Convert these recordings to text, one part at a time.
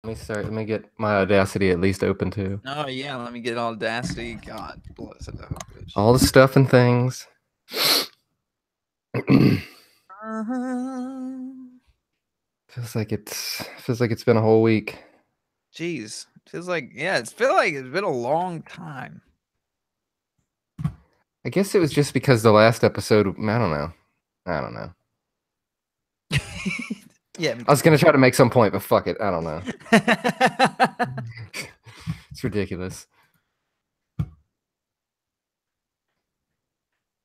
Let me start. Let me get my Audacity at least open too. Oh yeah, let me get Audacity. God bless it. All the stuff and things. Feels like it's been a whole week. Jeez, feels like it's been a long time. I guess it was just because the last episode. I don't know. Yeah, I was gonna try to make some point, but fuck it. I don't know. It's ridiculous.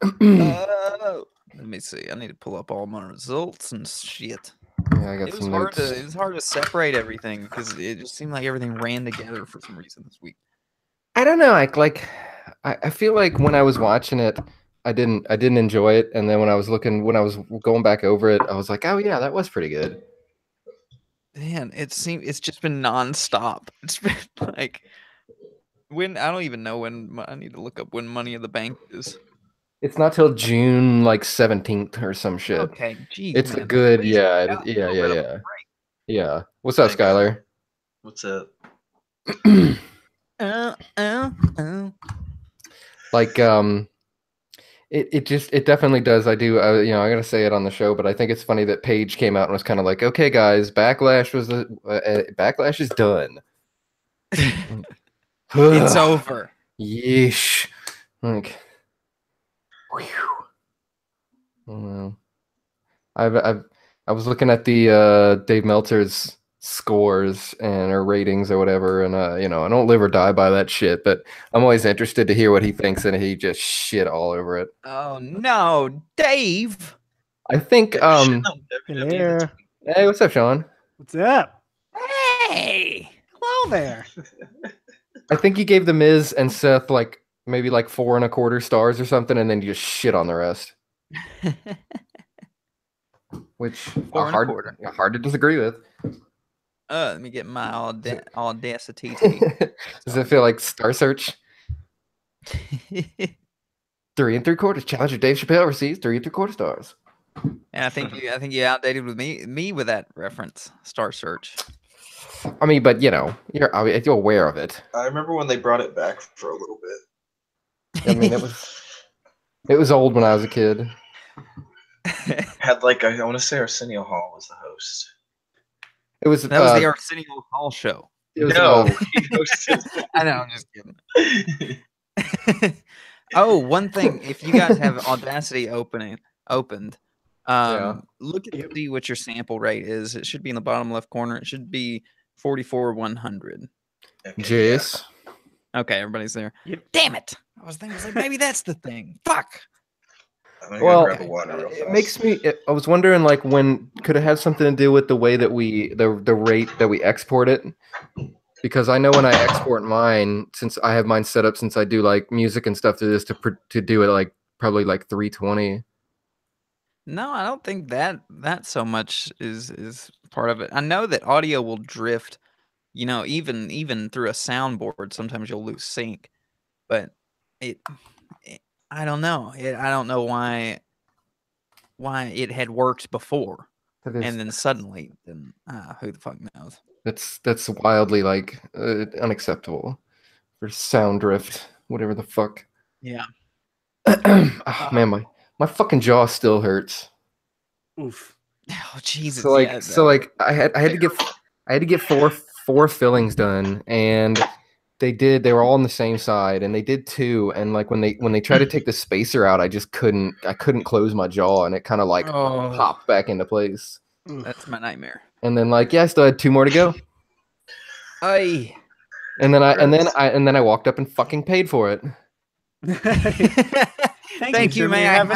Let me see. I need to pull up all my results and shit. Yeah, I got some notes. It was hard to separate everything because it just seemed like everything ran together for some reason this week. I don't know. I feel like when I was watching it, I didn't enjoy it, and then when I was going back over it, I was like, oh yeah, that was pretty good. Man, it's just been nonstop. It's been like I don't even know when. I need to look up when Money in the Bank is. It's not till June like 17th or some shit. Okay, geez, It's man, a good, yeah. What's up, Skylar? What's up? Like, it definitely does. I gotta say it on the show, but I think it's funny that Paige came out and was kind of like, okay, guys, Backlash is done. It's over. Yeesh. Like, whew. Oh, no. I was looking at the Dave Meltzer's scores and or ratings or whatever, and I don't live or die by that shit, but I'm always interested to hear what he thinks, and he just shit all over it. Oh no, Dave! I think Hello. Hey, what's up, Sean? What's up? Hey, hello there. I think you gave the Miz and Seth like maybe like 4.25 stars or something, and then you just shit on the rest. Which hard to disagree with. Let me get my Audacity. Does it feel like Star Search? 3.75 Challenger Dave Chappelle receives 3.75 stars. And I think you outdated with me with that reference, Star Search. I mean, but you're aware of it. I remember when they brought it back for a little bit. I mean, it was old when I was a kid. Had I want to say Arsenio Hall was the host. That was the Arsenio Hall show. No, I know. I'm just kidding. Oh, one thing. If you guys have Audacity opened, look at see what your sample rate is. It should be in the bottom left corner. It should be 44,100. Jace. Okay, everybody's there. Yep. Damn it! I was like, maybe that's the thing. Fuck. Well, it makes me. I was wondering, like, when could it have something to do with the way that the rate that we export it? Because I know when I export mine, since I have mine set up, since I do like music and stuff to this to do it like probably like 320. No, I don't think that so much is part of it. I know that audio will drift, even through a soundboard. Sometimes you'll lose sync, but I don't know. I don't know why it had worked before, and then suddenly, who the fuck knows? That's wildly like unacceptable for sound drift, whatever the fuck. Yeah. Oh, man, my fucking jaw still hurts. Oof. Oh Jesus. So I had to get four fillings done, and they were all on the same side, and they did 2, and like when they tried to take the spacer out, I couldn't close my jaw, and it kind of like popped back into place. That's my nightmare. And then I still had 2 more to go. Aye. And then I walked up and fucking paid for it. Thank you, man.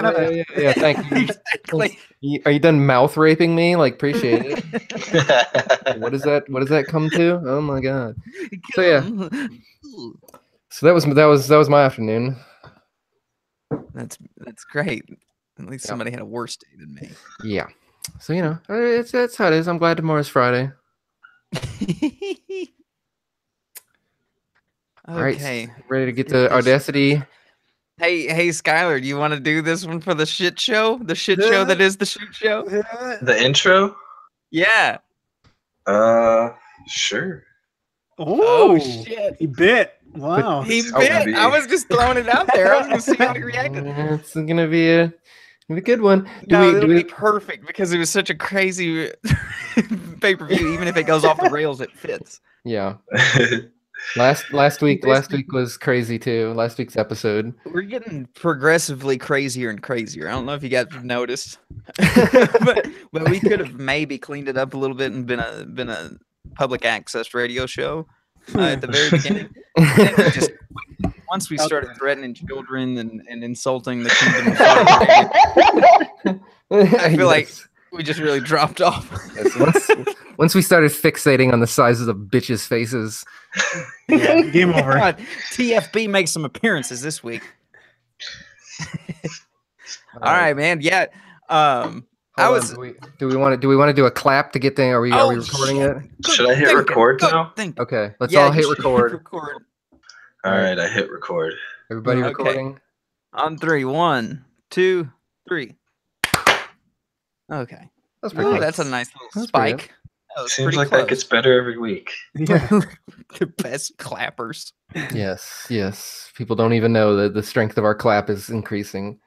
Yeah, thank you. Exactly. Are you done mouth raping me? Like, appreciate it. What does that come to? Oh my god. So yeah. So that was my afternoon. That's great. At least somebody had a worse day than me. Yeah. So that's how it is. I'm glad tomorrow's Friday. Okay. Right, ready to get to Audacity. Hey, Skylar, do you want to do this one for the shit show? The shit show that is the shit show? The intro? Yeah. Sure. Oh, shit! He bit. Wow. He Oh, bit. maybe. I was just throwing it out there. I was gonna see how he reacted. It's gonna be a good one. It'll be perfect because it was such a crazy pay-per-view. Even if it goes off the rails, it fits. Yeah. Last week was crazy too. Last week's episode. We're getting progressively crazier and crazier. I don't know if you guys have noticed, but we could have maybe cleaned it up a little bit and been a public access radio show at the very beginning. And then just once we started threatening children and insulting the kingdom of Saudi Arabia, I feel like we just really dropped off. Yes, once we started fixating on the sizes of bitches' faces. Yeah, game over. God, TFB makes some appearances this week. All right, man. Yeah. Do we want to do a clap to get the? Are we recording it? Should I hit record now? Okay, let's all hit record. All right, I hit record. Everybody Okay. recording? On 3. 1, 2, 3. Okay. That's pretty Oh, good. that's a nice little That's pretty spike. That was Seems pretty like close. that gets better every week. Yeah. The best clappers. Yes. People don't even know that the strength of our clap is increasing.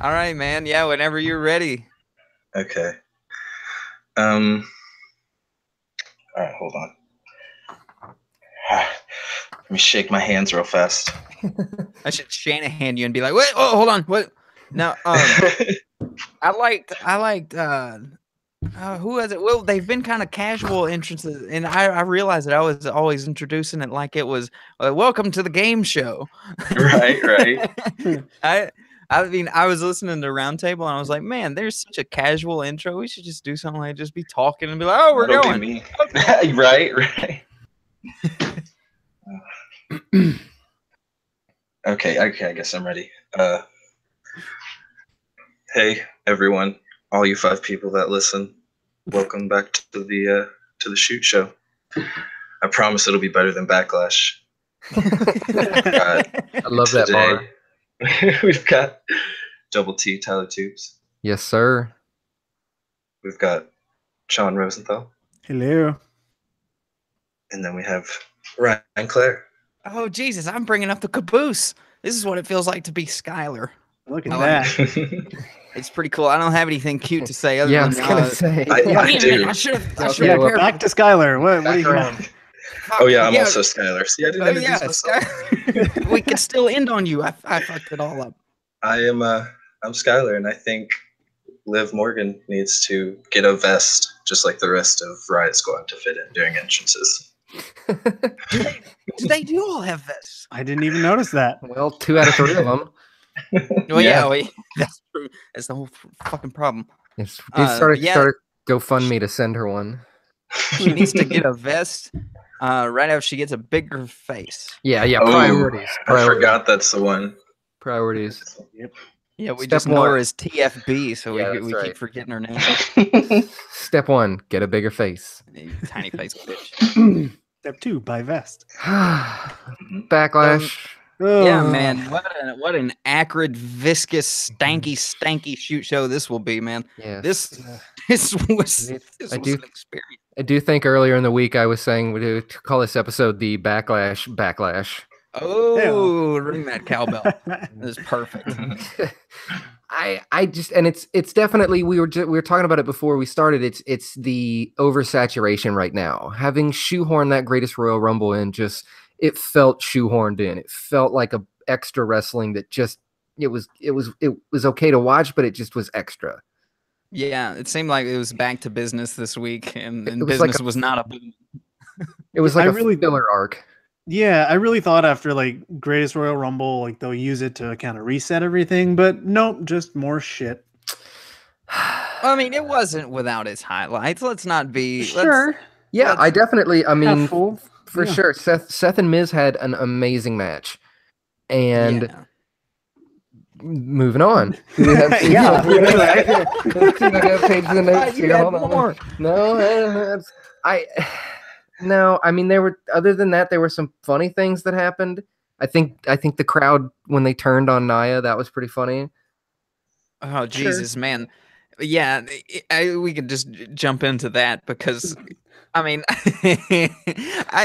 All right, man. Yeah, whenever you're ready. Okay. All right, hold on. Let me shake my hands real fast. I should Shanahan you and be like, wait, oh, hold on. What? Now, I liked who was it? Well, they've been kind of casual entrances, and I realized that I was always introducing it like it was welcome to the game show. Right. I mean, I was listening to Roundtable, and I was like, man, there's such a casual intro. We should just do something like just be talking and be like, oh, we're That'll going. be me. Right. Okay, I guess I'm ready. Hey everyone, all you 5 people that listen, welcome back to the shoot show. I promise it'll be better than Backlash. I love that bar. We've got Double T, Tyler Tubes. Yes, sir. We've got Sean Rosenthal. Hello. And then we have Ryan Clare. Oh, Jesus, I'm bringing up the caboose. This is what it feels like to be Skylar. Look at I that. like It's pretty cool. I don't have anything cute to say. Other Yeah, I than, was gonna say. I do. I should have. Yeah, Well, back to Skylar. What are you gonna... Oh yeah, I'm also Skylar. See, I didn't Oh, introduce yeah, myself. Sky- we could still end on you. I fucked it all up. I'm Skylar, and I think Liv Morgan needs to get a vest, just like the rest of Riot Squad, to fit in during entrances. They do all have vests. I didn't even notice that. Well, 2 out of 3 of them. Well, Yeah. that's true. That's the whole fucking problem. It's started yeah. GoFundMe to send her one. She needs to get a vest right after she gets a bigger face. Yeah. Oh, Priorities. I forgot that's the one. Priorities. Yeah, we Step just know her one. as TFB, so Yeah, we that's keep right. forgetting her name. Step 1, get a bigger face. You tiny face bitch. Step 2, buy vest. Backlash. Yeah, Oh. man. What an acrid, viscous, stanky shoot show this will be, man. Yes. This was I an do- experience. I do think earlier in the week I was saying we do call this episode the Backlash. Oh, ring that cowbell. That is perfect. I just, and it's definitely, we were talking about it before we started. It's the oversaturation right now. Having shoehorned that Greatest Royal Rumble in, just it felt shoehorned in. It felt like a extra wrestling that just it was okay to watch, but it just was extra. Yeah, it seemed like it was back to business this week, and It was business like was not a boom. It was like a filler arc. Yeah, I really thought after like Greatest Royal Rumble, like they'll use it to kind of reset everything, but nope, just more shit. I mean, it wasn't without its highlights. Let's not be Sure. Yeah, Let's- I definitely. I mean, Full. for yeah. sure. Seth and Miz had an amazing match, and Yeah. moving on. Do we have, Yeah. Let's see if I got pages in the notes You here. had Hold on. more. No, I mean, there were, other than that, there were some funny things that happened. I think the crowd, when they turned on Nia, that was pretty funny. Oh Jesus, man! Yeah, we could just jump into that because, I mean,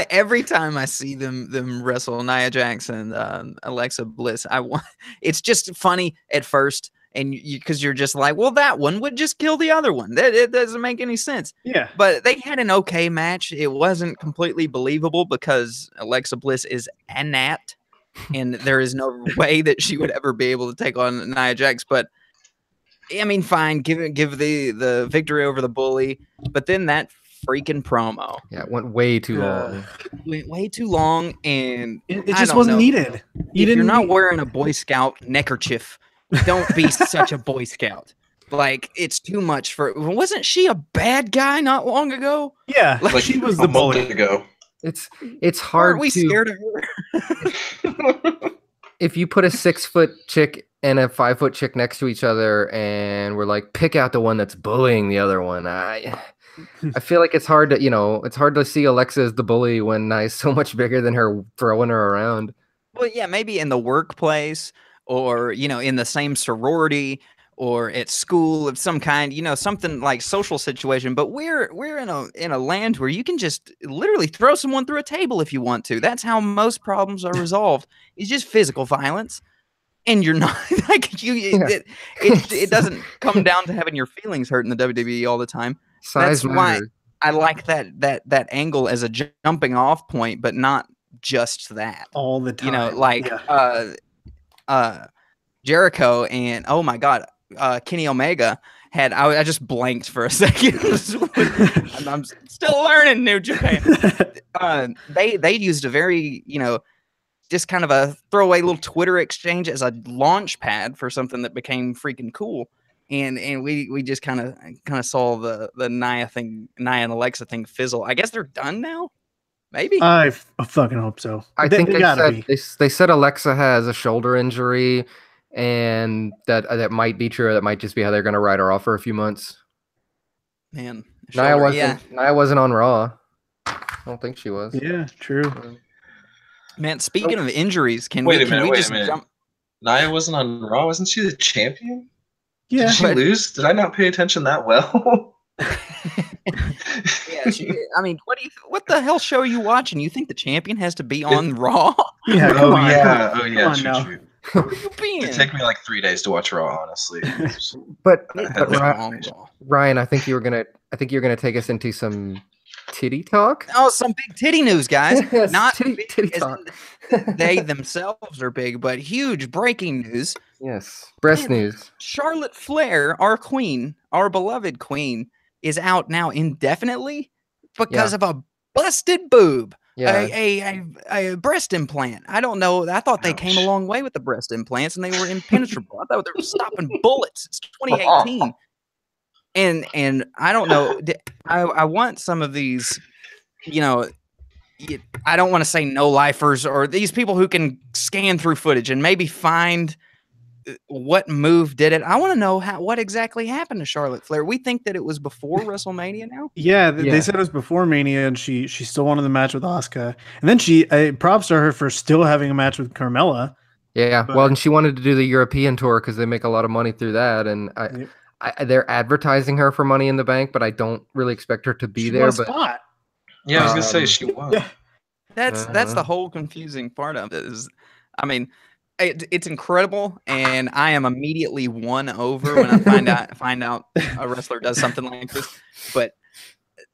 every time I see them wrestle Nia Jax and Alexa Bliss, it's just funny at first, and because you're just like, well, that one would just kill the other one. It doesn't make any sense. Yeah, but they had an okay match. It wasn't completely believable because Alexa Bliss is inept, and there is no way that she would ever be able to take on Nia Jax, but. I mean, fine, give the victory over the bully, but then that freaking promo. Yeah, it went way too long. Went way too long, and it just wasn't needed. You're not wearing a Boy Scout neckerchief. Don't be such a Boy Scout. Like, it's too much for. Wasn't she a bad guy not long ago? Yeah, like she was the bully ago. It's hard. Aren't we scared of her? If you put a 6-foot chick and a 5-foot chick next to each other, and we're like, pick out the one that's bullying the other one. I feel like it's hard to, it's hard to see Alexa as the bully when Nia's so much bigger than her, throwing her around. Well, yeah, maybe in the workplace or, in the same sorority or at school of some kind, something like social situation. But we're in a land where you can just literally throw someone through a table if you want to. That's how most problems are resolved. It's just physical violence. And you're not like it doesn't come down to having your feelings hurt in the WWE all the time. That's why I like that angle as a jumping off point, but not just that all the time. Jericho and oh my God, Kenny Omega had. I just blanked for a second. I'm still learning New Japan. They used a very just kind of a throwaway little Twitter exchange as a launch pad for something that became freaking cool. And we just kind of saw the Nia and Alexa thing fizzle. I guess they're done now. Maybe. I fucking hope so. I think they said Alexa has a shoulder injury, and that might be true. That might just be how they're going to ride her off for a few months. Man, Nia wasn't on Raw. I don't think she was. Yeah, true. Man, speaking of injuries, can we just jump? Nia wasn't on Raw. Wasn't she the champion? Yeah. Did she lose? Did I not pay attention that well? Yeah, what the hell show are you watching? You think the champion has to be on Raw? Yeah. Oh yeah. Where you been? It'd take me like 3 days to watch Raw, honestly. but Ryan, I think you're gonna take us into some titty talk. Oh, some big titty news, guys. Yes, not titty talk. They themselves are big, but huge breaking news. Yes, breast news. Charlotte Flair, our queen, our beloved queen, is out now indefinitely because of a busted boob. Yeah. A breast implant. I don't know. I thought they came a long way with the breast implants and they were impenetrable. I thought they were stopping bullets. It's 2018. And I don't know. I want some of these, I don't want to say no-lifers or these people who can scan through footage and maybe find what move did it. I want to know what exactly happened to Charlotte Flair. We think that it was before WrestleMania now. Yeah, they said it was before Mania, and she still wanted the match with Asuka. And then props to her for still having a match with Carmella. Yeah, well, and she wanted to do the European tour because they make a lot of money through that, and they're advertising her for Money in the Bank, but I don't really expect her to be there. But yeah, I was gonna say she won. Yeah. That's the whole confusing part of it. It's incredible, and I am immediately won over when I find out a wrestler does something like this. But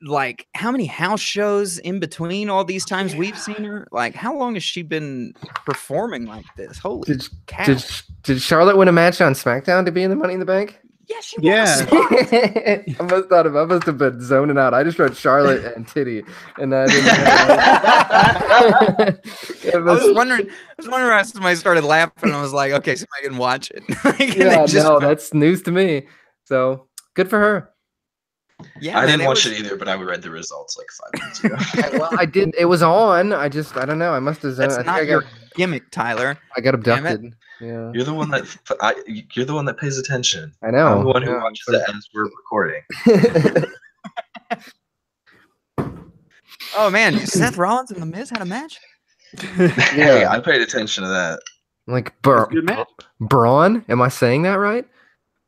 like, how many house shows in between all these times we've seen her? Like, how long has she been performing like this? Holy cow! Did Charlotte win a match on SmackDown to be in the Money in the Bank? Yeah, she was. Yeah. I must have been zoning out. I just wrote Charlotte and titty, and I didn't. I was wondering why somebody started laughing. And I was like, okay, somebody can watch it. That's news to me. So good for her. Yeah, I didn't watch it either, but I read the results like 5 minutes ago. Well, I did. It was on. I don't know. I must have. That's not your gimmick, Tyler. I got abducted. Yeah. You're the one that pays attention. I know. I'm the one who watches it as we're recording. Oh man, Seth Rollins and The Miz had a match? Yeah, I paid attention to that. Like Braun? Am I saying that right?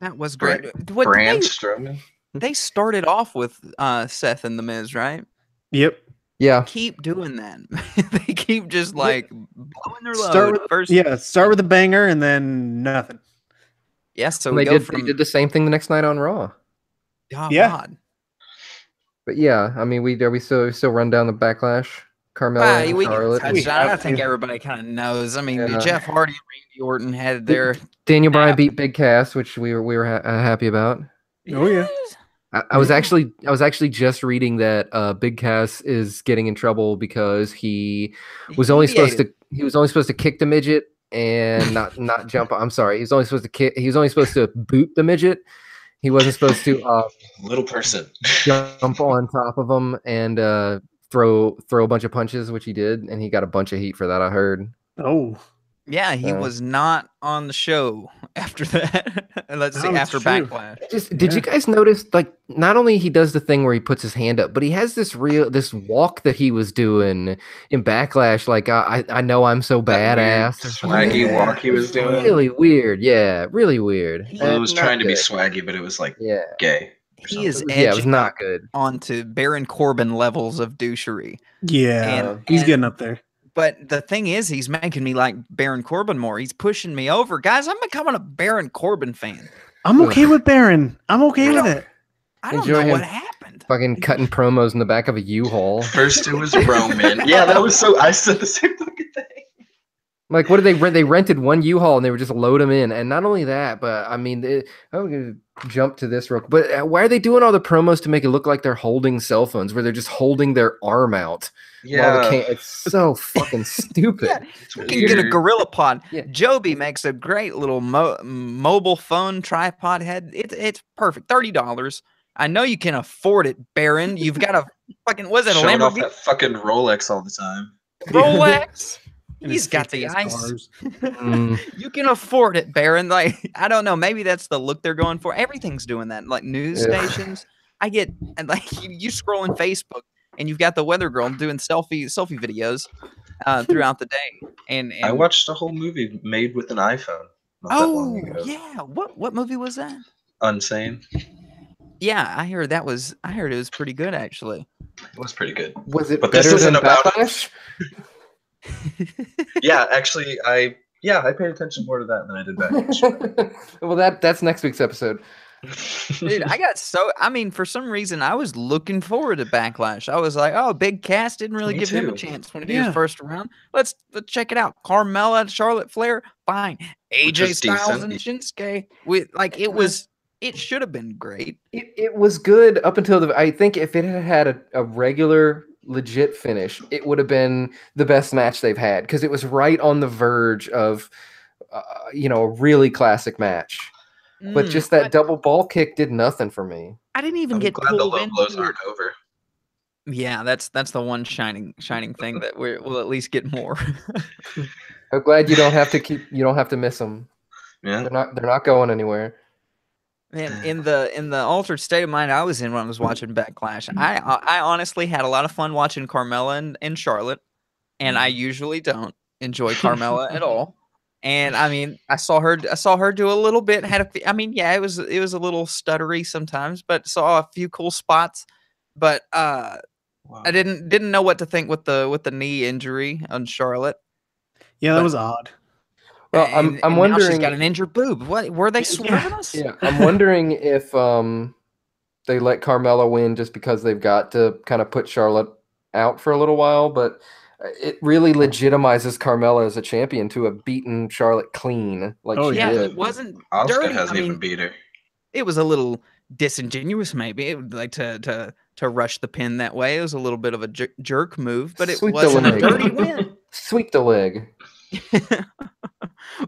That was great. Braun Strowman. They started off with Seth and The Miz, right? Yep. Yeah. Keep doing that. They keep just like blowing their load. Start with a banger and then nothing. Yeah, so they did the same thing the next night on Raw. Oh, Yeah. God. But yeah, I mean, we still run down the Backlash. Carmella and Charlotte. I think everybody kind of knows. I mean, Jeff Hardy and Randy Orton had their Daniel Bryan beat Big Cass, which we were happy about. Oh yeah. I was actually just reading that Big Cass is getting in trouble because he was only supposed to kick the midget and not jump. I'm sorry, he was only supposed to kick. He was only supposed to boot the midget. He wasn't supposed to little person jump on top of him and throw a bunch of punches, which he did, and he got a bunch of heat for that. I heard. Oh. Yeah, he was not on the show after that. Let's see, after Backlash. Did you guys notice? Like, not only he does the thing where he puts his hand up, but he has this walk that he was doing in Backlash. Like, I know I'm so badass. Swaggy walk he was doing. Really weird. Yeah, really weird. Well, it was trying to be swaggy, but it was like gay. He is it was not good. Onto Baron Corbin levels of douchery. Yeah, he's getting up there. But the thing is, he's making me like Baron Corbin more. He's pushing me over. Guys, I'm becoming a Baron Corbin fan. I'm okay with Baron. I'm okay with it. I don't know what happened. Fucking cutting promos in the back of a U-Haul. First it was Roman. Yeah, that was so... I said the same fucking thing. Like, what did they rent? They rented one U-Haul and they were just load them in. And not only that, but I mean, I'm going to jump to this real quick. But why are they doing all the promos to make it look like they're holding cell phones where they're just holding their arm out? Yeah. It's so fucking stupid. Yeah, you can get a Gorilla Pod. Yeah. Joby makes a great little mobile phone tripod head. It's perfect. $30. I know you can afford it, Baron. You've got a fucking, was it a Showing Lamborghini? off that fucking Rolex all the time. Rolex? He's got the ice. You can afford it, Baron. Like, I don't know. Maybe that's the look they're going for. Everything's doing that. Like news stations. I get, and like you scroll in Facebook and you've got the weather girl doing selfie videos throughout the day. And I watched a whole movie made with an iPhone. Oh yeah. What movie was that? Unsane. Yeah, I heard it was pretty good actually. It was pretty good. Was it but better this isn't than about Backlash? Yeah, actually I paid attention more to that than I did Backlash. Well, that's next week's episode. Dude, for some reason I was looking forward to Backlash. I was like, oh, Big Cass didn't really give him a chance when he was first around. Let's check it out. Carmella, Charlotte Flair, fine. AJ Styles and Shinsuke. It should have been great. It was good up until I think if it had a regular legit finish, it would have been the best match they've had because it was right on the verge of a really classic match. But just that double ball kick did nothing for me. I didn't even get glad pulled the low into blows it. aren't over. Yeah, that's the one shining thing that we'll at least get more. I'm glad you don't have to miss them. Yeah, they're not going anywhere. Man, in the altered state of mind I was in when I was watching Backlash, I honestly had a lot of fun watching Carmella and Charlotte, and I usually don't enjoy Carmella at all. And I mean, I saw her do a little bit. It was a little stuttery sometimes, but saw a few cool spots. But wow. I didn't know what to think with the knee injury on Charlotte. Yeah, that was odd. Well, I'm wondering. Now she's got an injured boob. What were they swerving us? Yeah, I'm wondering if they let Carmella win just because they've got to kind of put Charlotte out for a little while, but it really legitimizes Carmella as a champion to have beaten Charlotte clean like she did. It wasn't Asuka dirty. hasn't even beat her. It was a little disingenuous, maybe. It would like to rush the pin that way. It was a little bit of a jerk move, but it wasn't a dirty win. Sweep the leg.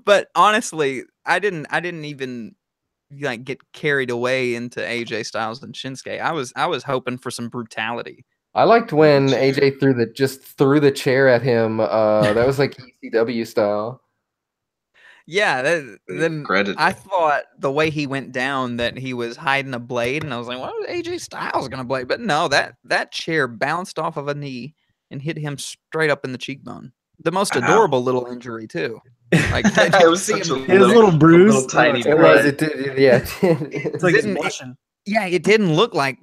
But honestly, I didn't even like get carried away into AJ Styles and Shinsuke. I was hoping for some brutality. I liked when AJ threw the chair at him. That was like ECW style. Yeah, then I thought the way he went down that he was hiding a blade, and I was like, "What is AJ Styles gonna blade?" But no, that chair bounced off of a knee and hit him straight up in the cheekbone. the most adorable little injury too. Like It was such a His little bruise. little tiny It bruise. was. It did. Yeah. It's like he's Didn't it- blushing. Yeah, it didn't look like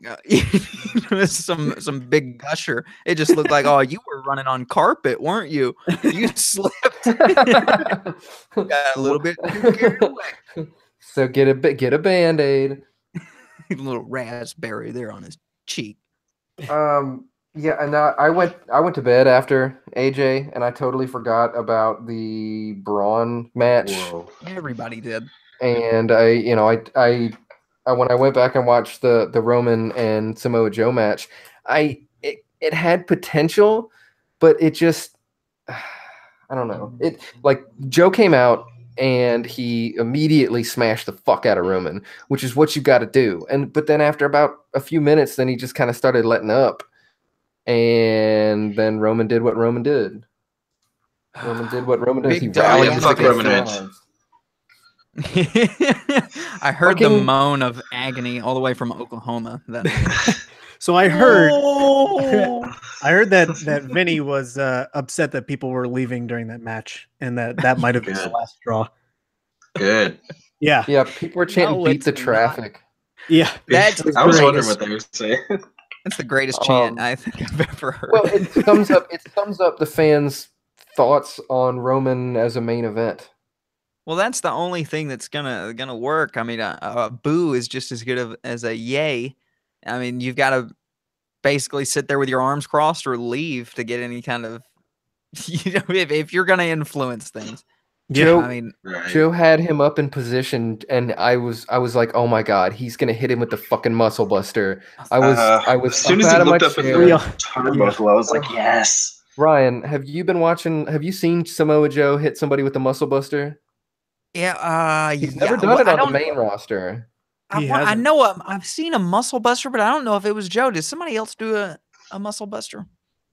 some big gusher. It just looked like, oh, you were running on carpet, weren't you? You slipped. Got a little bit too carried away. So get a Band-Aid. A little raspberry there on his cheek. Yeah, and I went to bed after AJ, and I totally forgot about the Braun match. Whoa. Everybody did. And I when I went back and watched the Roman and Samoa Joe match, it had potential, but it just I don't know. It like Joe came out and he immediately smashed the fuck out of Roman, which is what you got to do. But then after about a few minutes, then he just kind of started letting up, and then Roman did what Roman did. Roman did what Roman did. Big He rallied dog. his Fuck against Roman the Reigns. odds. I heard the Fucking- moan of agony all the way from Oklahoma. So I heard, I heard that Vinny was upset that people were leaving during that match, and that might have been the Good. last straw. Good. Yeah, Yeah, people were chanting No, "Beat it's the not. traffic." yeah. That's I was wondering greatest. what they were saying. That's the greatest chant Um, I think I've ever heard. Well, it sums up the fans' thoughts on Roman as a main event. Well, that's the only thing that's gonna work. I mean, a boo is just as good as a yay. I mean, you've got to basically sit there with your arms crossed or leave to get any kind of, if you're gonna influence things. Joe, I mean, Right. Joe had him up in position, and I was like, "Oh my god, he's gonna hit him with the fucking muscle buster." I was As soon as up he out of my looked up at chair. Real- the turnbuckle, I was like, yes. Ryan, have you seen Samoa Joe hit somebody with the muscle buster? yeah, He's yeah, never done well, it I on the don't- main roster. I, He I hasn't. know I've seen a muscle buster, but I don't know if it was Joe. Did somebody else do a muscle buster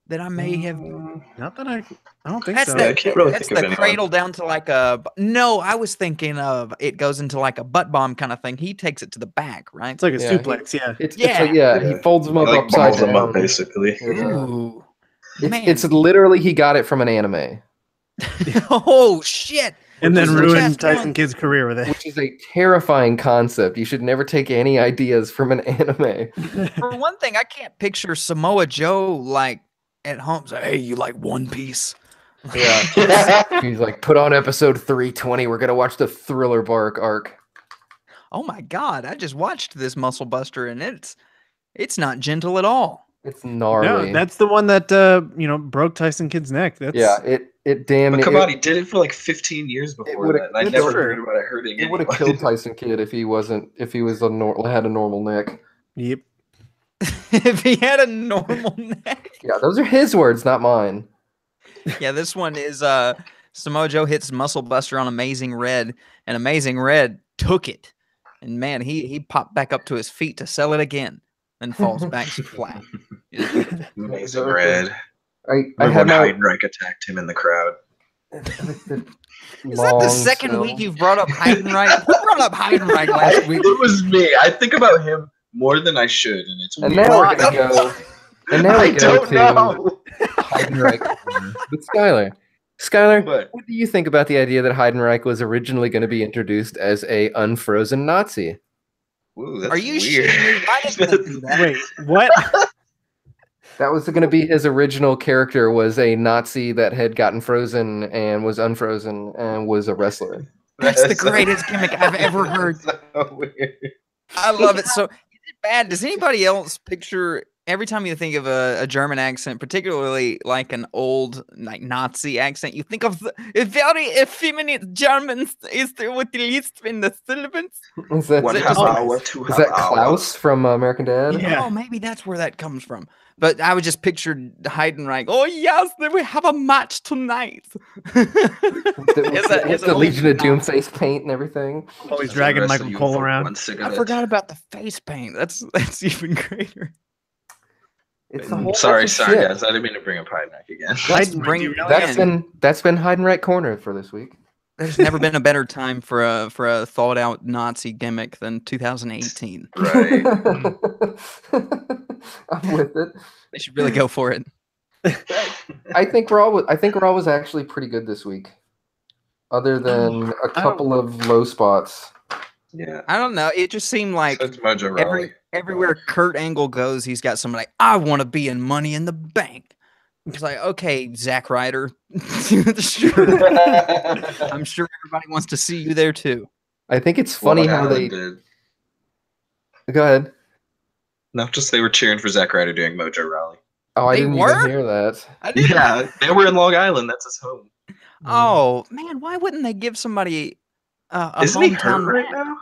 that I may have? Not that I don't think That's so. Yeah, I can't really that's think of the anyone. cradle down to like a. No, I was thinking of it goes into like a butt bomb kind of thing. He takes it to the back, right? It's like a Yeah, suplex. Yeah. It's Yeah. like, yeah, he Yeah. folds them He up like upside balls them down. up, basically. Yeah. Ooh, man. It's literally he got it from an anime, Oh shit! And then Just ruined just Tyson one. Kidd's career with it. which is a terrifying concept. You should never take any ideas from an anime. For one thing, I can't picture Samoa Joe like at home. Say, hey, you like One Piece? Yeah. He's like, put on episode 320. We're gonna watch the Thriller Bark arc. Oh my god! I just watched this Muscle Buster, and it's not gentle at all. It's gnarly. No, that's the one that broke Tyson Kidd's neck. That's yeah, it damn But it, come on, he did it for like 15 years before would've- that. And I it's never true. heard about it hurting it would have anyone. killed Tyson Kidd if he was had a normal neck. Yep. If he had a normal neck. Yeah, those are his words, not mine. Yeah, this one is Samoa Joe hits Muscle Buster on Amazing Red, and Amazing Red took it. And man, he popped back up to his feet to sell it again, then falls back flat. Amazing Red. I Remember had when my Heidenreich attacked him in the crowd? Is that the second week you've brought up Heidenreich? Who brought up Heidenreich last week? It was me. I think about him more than I should, and it's And weird. now we're gonna go. And now I we go don't to know. Heidenreich. But Skylar, But what do you think about the idea that Heidenreich was originally going to be introduced as a unfrozen Nazi? ooh, that's Are you weird. shitting me? Why didn't they do that? Wait, what? That was going to be his original character, was a Nazi that had gotten frozen and was unfrozen and was a wrestler. That's the greatest gimmick I've ever heard. So weird. I love it. So is it bad? Does anybody else picture every time you think of a German accent, particularly like an old like Nazi accent, you think of a very effeminate German is there with the least in the syllables? Is that, One it half just- hour, two is half that hour. Klaus from American Dad? Yeah. Oh, maybe that's where that comes from. But I would just picture Heidenreich. Oh yes, we have a match tonight. With Is that- is the it Legion of old? Doom face paint and everything. Always Does dragging the rest Michael of you Cole for around. one I cigarette? forgot about the face paint. That's even greater. It's a whole Sorry, bunch of sorry, shit. guys. I didn't mean to bring up Heidenreich again. Let's Heidenreich, bring do you it really? in. That's been Heidenreich Corner for this week. There's never been a better time for a thought out Nazi gimmick than 2018. Right. I'm with it. They should really go for it. I think Raw was actually pretty good this week, other than a couple of low spots. Yeah, I don't know. It just seemed like so it's Mojo Rawley. everywhere Kurt Angle goes, he's got somebody. I want to be in Money in the Bank. It's like, okay, Zack Ryder. Sure. I'm sure everybody wants to see you there too. I think it's funny how they did. Go ahead. No, just they were cheering for Zack Ryder doing Mojo Rawley. Oh, I didn't even hear that. Yeah, they were in Long Island. That's his home. Oh man, why wouldn't they give somebody a Isn't he hurt hometown right now?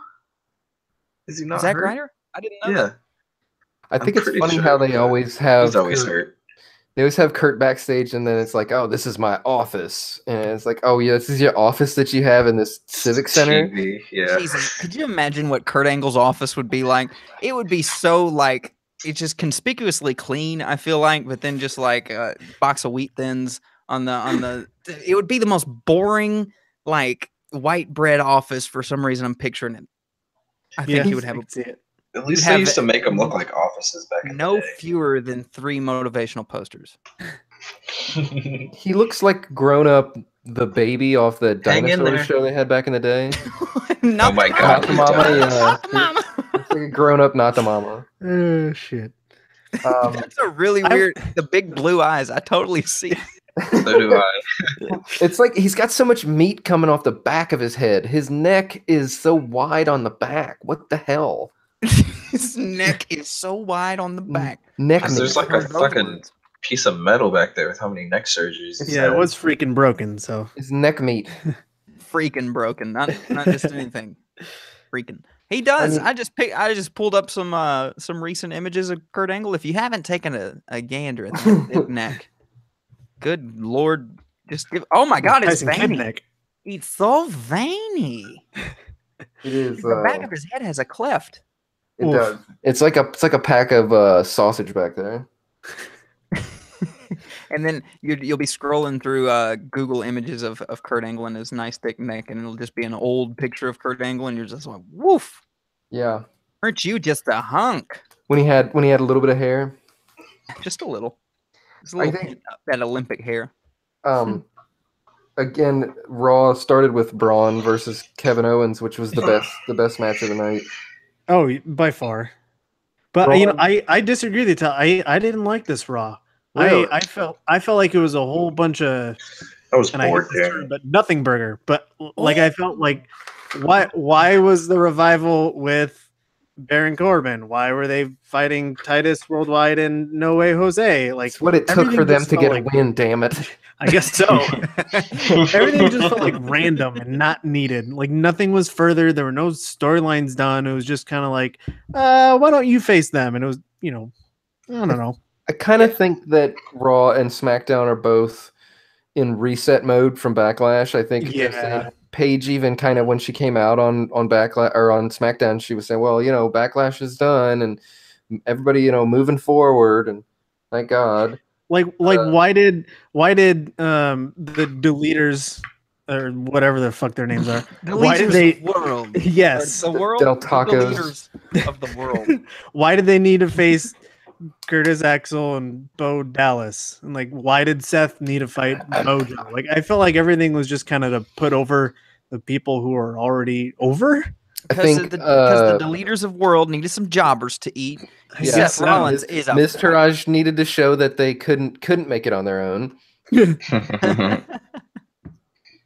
Is he not Zack hurt? Ryder? I didn't know that. I think it's pretty funny sure how they always have He's always hurt. They always have Kurt backstage, and then it's like, oh, this is my office. And it's like, oh, yeah, this is your office that you have in this civic center? TV, yeah. Jesus, could you imagine what Kurt Angle's office would be like? It would be so, like, it's just conspicuously clean, I feel like, but then just, like, a box of Wheat Thins on the it would be the most boring, like, white bread office for some reason I'm picturing it. I think he would have At least they used to make them look like offices back in the day. fewer than 3 motivational posters. He looks like grown up the baby off the dinosaur show they had back in the day. Oh my god. Not the mama, yeah. It's like a grown up, not the mama. Oh, shit. That's a really weird, the big blue eyes. I totally see it. So do I. It's like he's got so much meat coming off the back of his head. His neck is so wide on the back. What the hell? His neck is so wide on the back. Neck. There's like a fucking piece of metal back there with how many neck surgeries. Yeah, it was freaking broken. So his neck meat. Freaking broken, not just anything. Freaking. He does. I just pulled up some recent images of Kurt Angle. If you haven't taken a gander at that big neck, good lord, just give. Oh my god, it's veiny. Neck. It's so veiny. It is. The back of his head has a cleft. It does. It's like a pack of sausage back there. And then you'll be scrolling through Google images of Kurt Angle and his nice thick neck, and it'll just be an old picture of Kurt Angle, and you're just like, woof. Yeah. Aren't you just a hunk? When he had a little bit of hair. Just a little. Just a little that Olympic hair. Again, Raw started with Braun versus Kevin Owens, which was the best match of the night. Oh, by far. But Braun, I disagree with you. I didn't like this Raw. Really? I felt like it was a whole bunch of. I was bored there, but nothing burger. But like I felt like, why was the revival with Baron Corbin? Why were they fighting Titus Worldwide and No Way Jose? Like, it's what it took for them to get a win. Damn it! I guess so. Everything just felt like random and not needed. Like nothing was further. There were no storylines done. It was just kind of like, why don't you face them? And it was, I don't know. I kind of think that Raw and SmackDown are both in reset mode from Backlash. I think Paige even kind of when she came out on Backlash or on SmackDown, she was saying, "Well, Backlash is done and everybody, moving forward." And thank God. Like why did the Deleters or whatever the fuck their names are? Why did they world? Yes, the world. Del Tacos of the world. Why did they need to face Curtis Axel and Bo Dallas? And like, why did Seth need to fight Mojo? Like, I felt like everything was just kind of to put over the people who are already over. Because the Deleters of world needed some jobbers to eat. Yeah. Seth Rollins is a Miz Taraj needed to show that they couldn't make it on their own.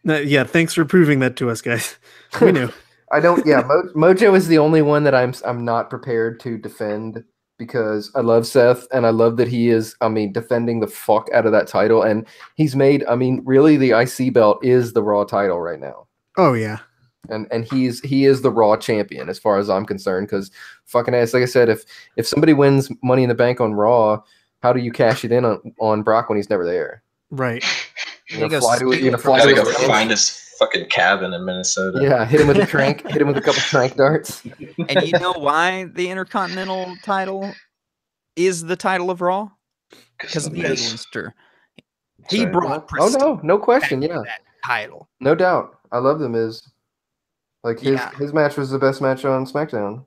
Yeah, thanks for proving that to us, guys. We knew. I don't. Yeah, Mojo is the only one that I'm not prepared to defend because I love Seth and I love that he is. Defending the fuck out of that title, and he's made. Really, the IC belt is the Raw title right now. Oh yeah. And he is the Raw champion as far as I'm concerned because fucking ass, like I said, if somebody wins Money in the Bank on Raw, how do you cash it in on Brock when he's never there? Right. You're gonna fly to go find his fucking cabin in Minnesota. Yeah, hit him with a trank, hit him with a couple trank darts. And you know why the Intercontinental title is the title of Raw? Because of the A-lister. He brought prestige. Oh no question, yeah. That title. No doubt. I love The Miz. Like his match was the best match on SmackDown.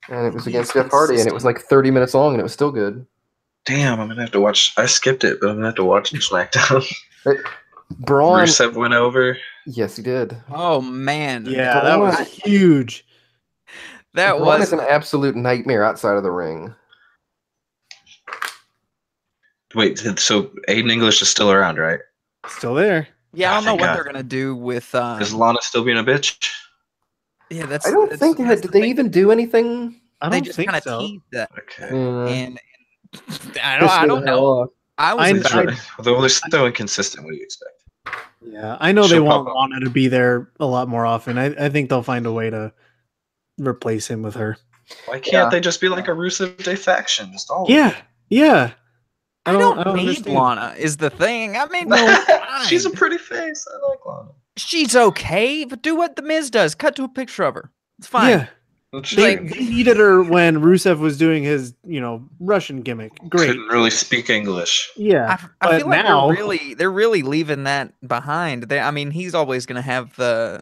And it was against Jeff Hardy and it was like 30 minutes long and it was still good. Damn, I'm gonna have to watch. I skipped it, but I'm gonna have to watch SmackDown. Braun. Rusev went over. Yes, he did. Oh man, Yeah, that was huge. that Braun was is an absolute nightmare outside of the ring. Wait, so Aiden English is still around, right? Still there. yeah. I don't know Thank what God. they're gonna do with. Is Lana still being a bitch? Yeah, that's. I don't think that's did the they thing. even do anything? I They don't just think kind of so. teased that, Okay. and I don't know. I was. I- excited. Although they're so inconsistent, what do you expect? Yeah, I know they She'll want pop up. Lana to be there a lot more often. I think they'll find a way to replace him with her. Why can't they just be like a Rusev Day faction? Just all. Yeah, yeah. I don't need understand. Lana. Is the thing. I mean, She's a fine. pretty face. I like Lana. She's okay, but do what the Miz does. Cut to a picture of her. It's fine. Yeah, That's they, true. they needed her when Rusev was doing his, Russian gimmick. Great. Couldn't really speak English. Yeah, I but feel like now, they're really leaving that behind. I mean, he's always going to have the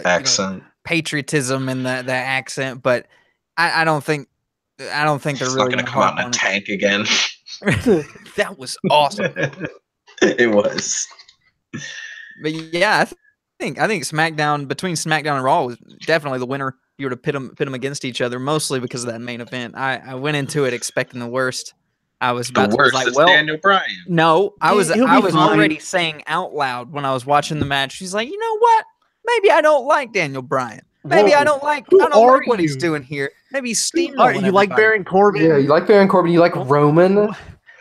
Accent. patriotism and the accent, but I don't think they're He's really not gonna gonna come out in harp a tank again. on it. That was awesome. It was. But yeah, I think SmackDown, between SmackDown and Raw, was definitely the winner. You were to pit them against each other, mostly because of that main event. I went into it expecting the worst. I was The about to worst like, is well, Daniel Bryan. no, I was He'll be fine. already saying out loud when I was watching the match. She's like, you know what? Maybe I don't like Daniel Bryan. Maybe I Whoa. don't like Who what are he's you? doing here. Maybe he's you steamrolling. like everybody. Baron Corbin? Yeah, you like Baron Corbin. You like Roman.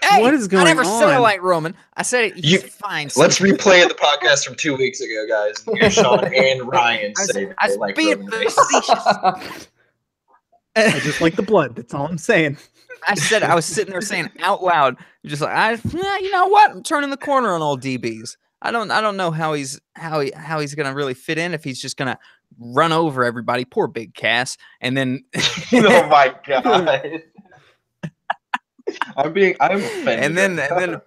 Hey, What is going I never said I on? like Roman. I said he's You- fine. Let's replay the podcast from 2 weeks ago, guys. Hear Sean and Ryan say that I they was like being Roman Reigns. facetious. I just like the blood. That's all I'm saying. I said I was sitting there saying out loud, just like you know what? I'm turning the corner on old DBs. I don't know how he's gonna really fit in if he's just gonna run over everybody. Poor Big Cass, and then Oh my god. I'm offended. and then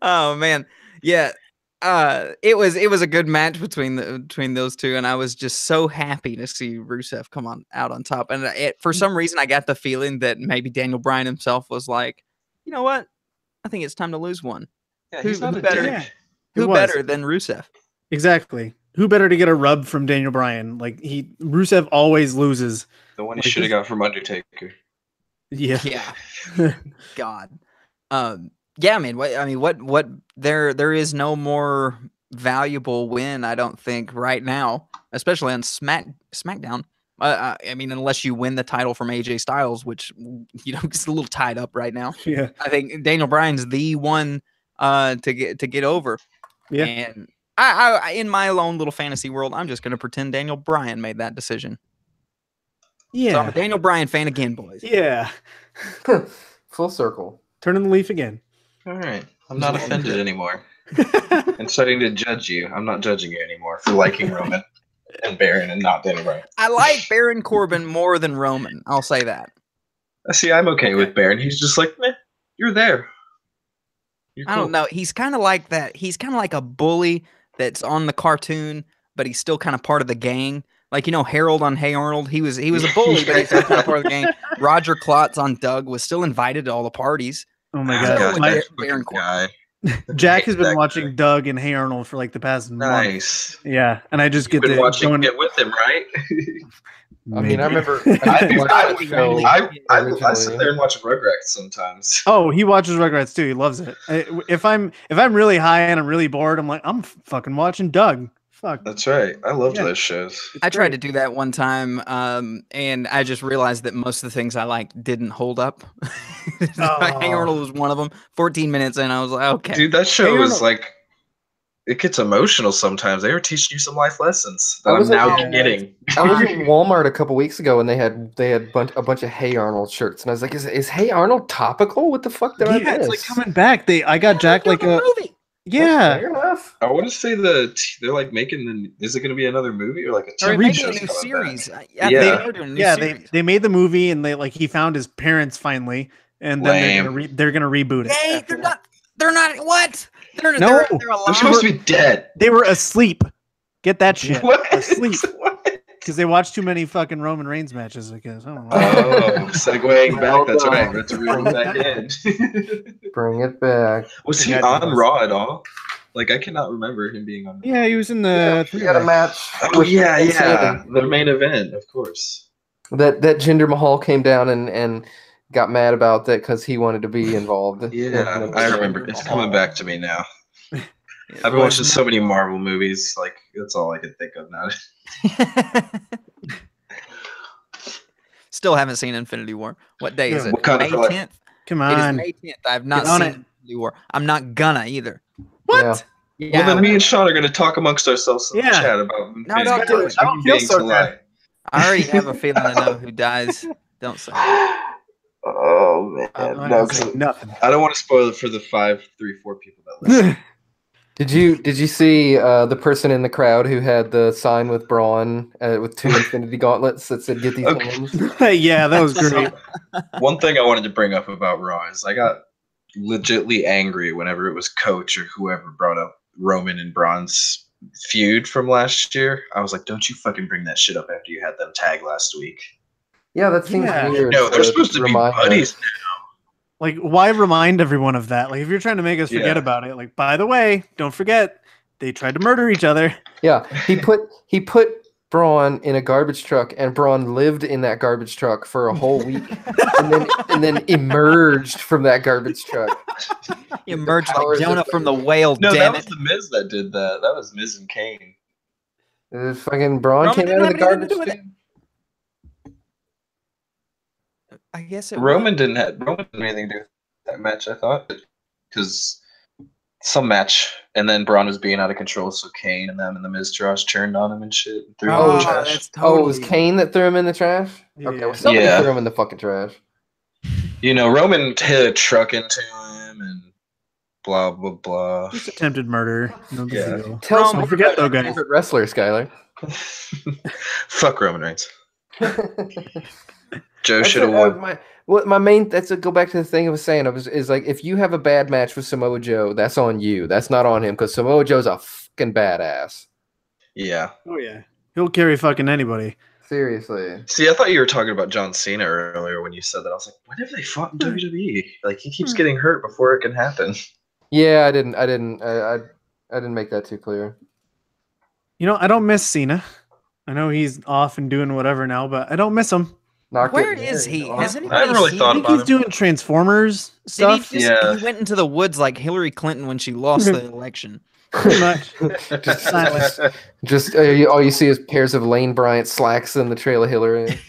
oh man, yeah. It was a good match between those two, and I was just so happy to see Rusev come out on top. And for some reason, I got the feeling that maybe Daniel Bryan himself was like, you know what? I think it's time to lose one. Yeah, he's not who a better? dick. Yeah. Who It was. better than Rusev? Exactly. Who better to get a rub from Daniel Bryan? Like Rusev always loses. The one he Like should have this- got from Undertaker. Yeah. Yeah. God. Yeah, man. What? There is no more valuable win, I don't think, right now, especially on SmackDown. I mean, unless you win the title from AJ Styles, which it's a little tied up right now. Yeah. I think Daniel Bryan's the one to get over. Yeah. And I in my own little fantasy world, I'm just gonna pretend Daniel Bryan made that decision. So I'm a Yeah. Daniel Bryan fan again, boys. Yeah. Full circle. Turning the leaf again. All right. I'm not offended anymore. I'm starting to judge you. I'm not judging you anymore for liking Roman and Baron and not Daniel Bryan. I like Baron Corbin more than Roman. I'll say that. See, I'm okay with Baron. He's just like, meh, you're there. You're I cool. don't know. He's kind of like that. He's kind of like a bully that's on the cartoon, but he's still kind of part of the gang. Like, Harold on Hey Arnold, he was a bully, but he's still kind of part of the gang. Roger Klotz on Doug was still invited to all the parties. Oh my God, god. with My- that Baron fucking guy. Jack has been That watching guy. Doug and Hey Arnold for like the past month. Nice. Yeah, and I just You've get been to watching go in- Get With Him, right? I mean, I remember. I sit there and watch Rugrats sometimes. Oh, he watches Rugrats too. He loves it. If I'm really high and I'm really bored, I'm like, I'm fucking watching Doug. Fuck. That's right. I love Yeah. those shows. I tried to do that one time, and I just realized that most of the things I liked didn't hold up. Hey Arnold was one of them. 14 minutes in, I was like, okay. Dude, that show Hey, is Arnold. like, it gets emotional sometimes. They were teaching you some life lessons that I I'm was now at- getting. I was in Walmart a couple weeks ago and they had a bunch of Hey Arnold shirts, and I was like, "Is Hey Arnold topical? What the fuck did I Yeah, miss?" it's like coming back. I got Jack like a movie. yeah. Fair enough. I want to say they're like making is it going to be another movie or like a They're TV making show a new coming series. back? Yeah, Yeah. they are doing a new Yeah, series. they made the movie and they he found his parents finally, and then Lame. they're gonna reboot it. Hey, they're not what? They're No. they're They're alive. supposed to be dead. They were asleep. Get that shit. What? Asleep. What? because they watch too many fucking Roman Reigns matches, I guess. I don't know. Oh, segueing back. That's right. That's reel it back in. Bring it back. Was he on Raw at all? Like, I cannot remember him being on. Yeah, he was in the. He had a match. Oh yeah, the main event, of course. That Jinder Mahal came down and got mad about that because he wanted to be involved. Yeah, I remember. It's coming back to me now. I've been watching so many Marvel movies. Like, that's all I can think of now. Still haven't seen Infinity War. What day is it? What kind May of like, 10th? Come It is on. May 10th. I have not seen Infinity War. I'm not gonna either. What? Yeah. Well, then me and Sean are going to talk amongst ourselves in the chat about No, don't do it. I don't feel so bad. I already have a feeling I know who dies. Don't say it. Oh man, I'm no, not saying 'cause nothing. I don't want to spoil it for the 4 people that listen. Did you see the person in the crowd who had the sign with Braun with 2 Infinity Gauntlets that said "Get these hands"? Yeah, that was great. One thing I wanted to bring up about Raw is I got legitly angry whenever it was Coach or whoever brought up Roman and Braun's feud from last year. I was like, don't you fucking bring that shit up after you had them tag last week. Yeah, that seems weird. No, they're supposed to be remind buddies us. now. Like, why remind everyone of that? Like, if you're trying to make us forget about it, like, by the way, don't forget, they tried to murder each other. Yeah, he put Braun in a garbage truck, and Braun lived in that garbage truck for a whole week, and then emerged from that garbage truck. He emerged like Jonah from the whale. No, damn that was it. the Miz that did that. That was Miz and Kane. Fucking Braun Roman came didn't out of the have anything to garbage. do with it. Too. I guess it Roman didn't have anything to do with that match, I thought, because some match, and then Braun was being out of control, so Kane and them and the Miz Josh turned on him and shit. And threw him in the trash. that's Oh, it was Kane that threw him in the trash? Okay, well, somebody threw him in the fucking trash. You know, Roman hit a truck into him and blah, blah, blah. Just attempted murder. No big deal. Tell us Don't forget, though, guys. favorite wrestler, Skylar. Fuck Roman Reigns. Joe should have won. My main that's a go back to the thing I was saying. Is like if you have a bad match with Samoa Joe, that's on you. That's not on him because Samoa Joe's a fucking badass. Yeah. Oh yeah, he'll carry fucking anybody. Seriously. See, I thought you were talking about John Cena earlier when you said that. I was like, when have they fought in WWE? Like he keeps getting hurt before it can happen. Yeah, I didn't make that too clear. You know, I don't miss Cena. I know he's off and doing whatever now, but I don't miss him. Where is he? Has anybody I haven't really seen thought him? I think he's doing Transformers stuff. He went into the woods like Hillary Clinton when she lost the election. Pretty much. Just Silence. Just all you see is pairs of Lane Bryant slacks in the trail of Hillary.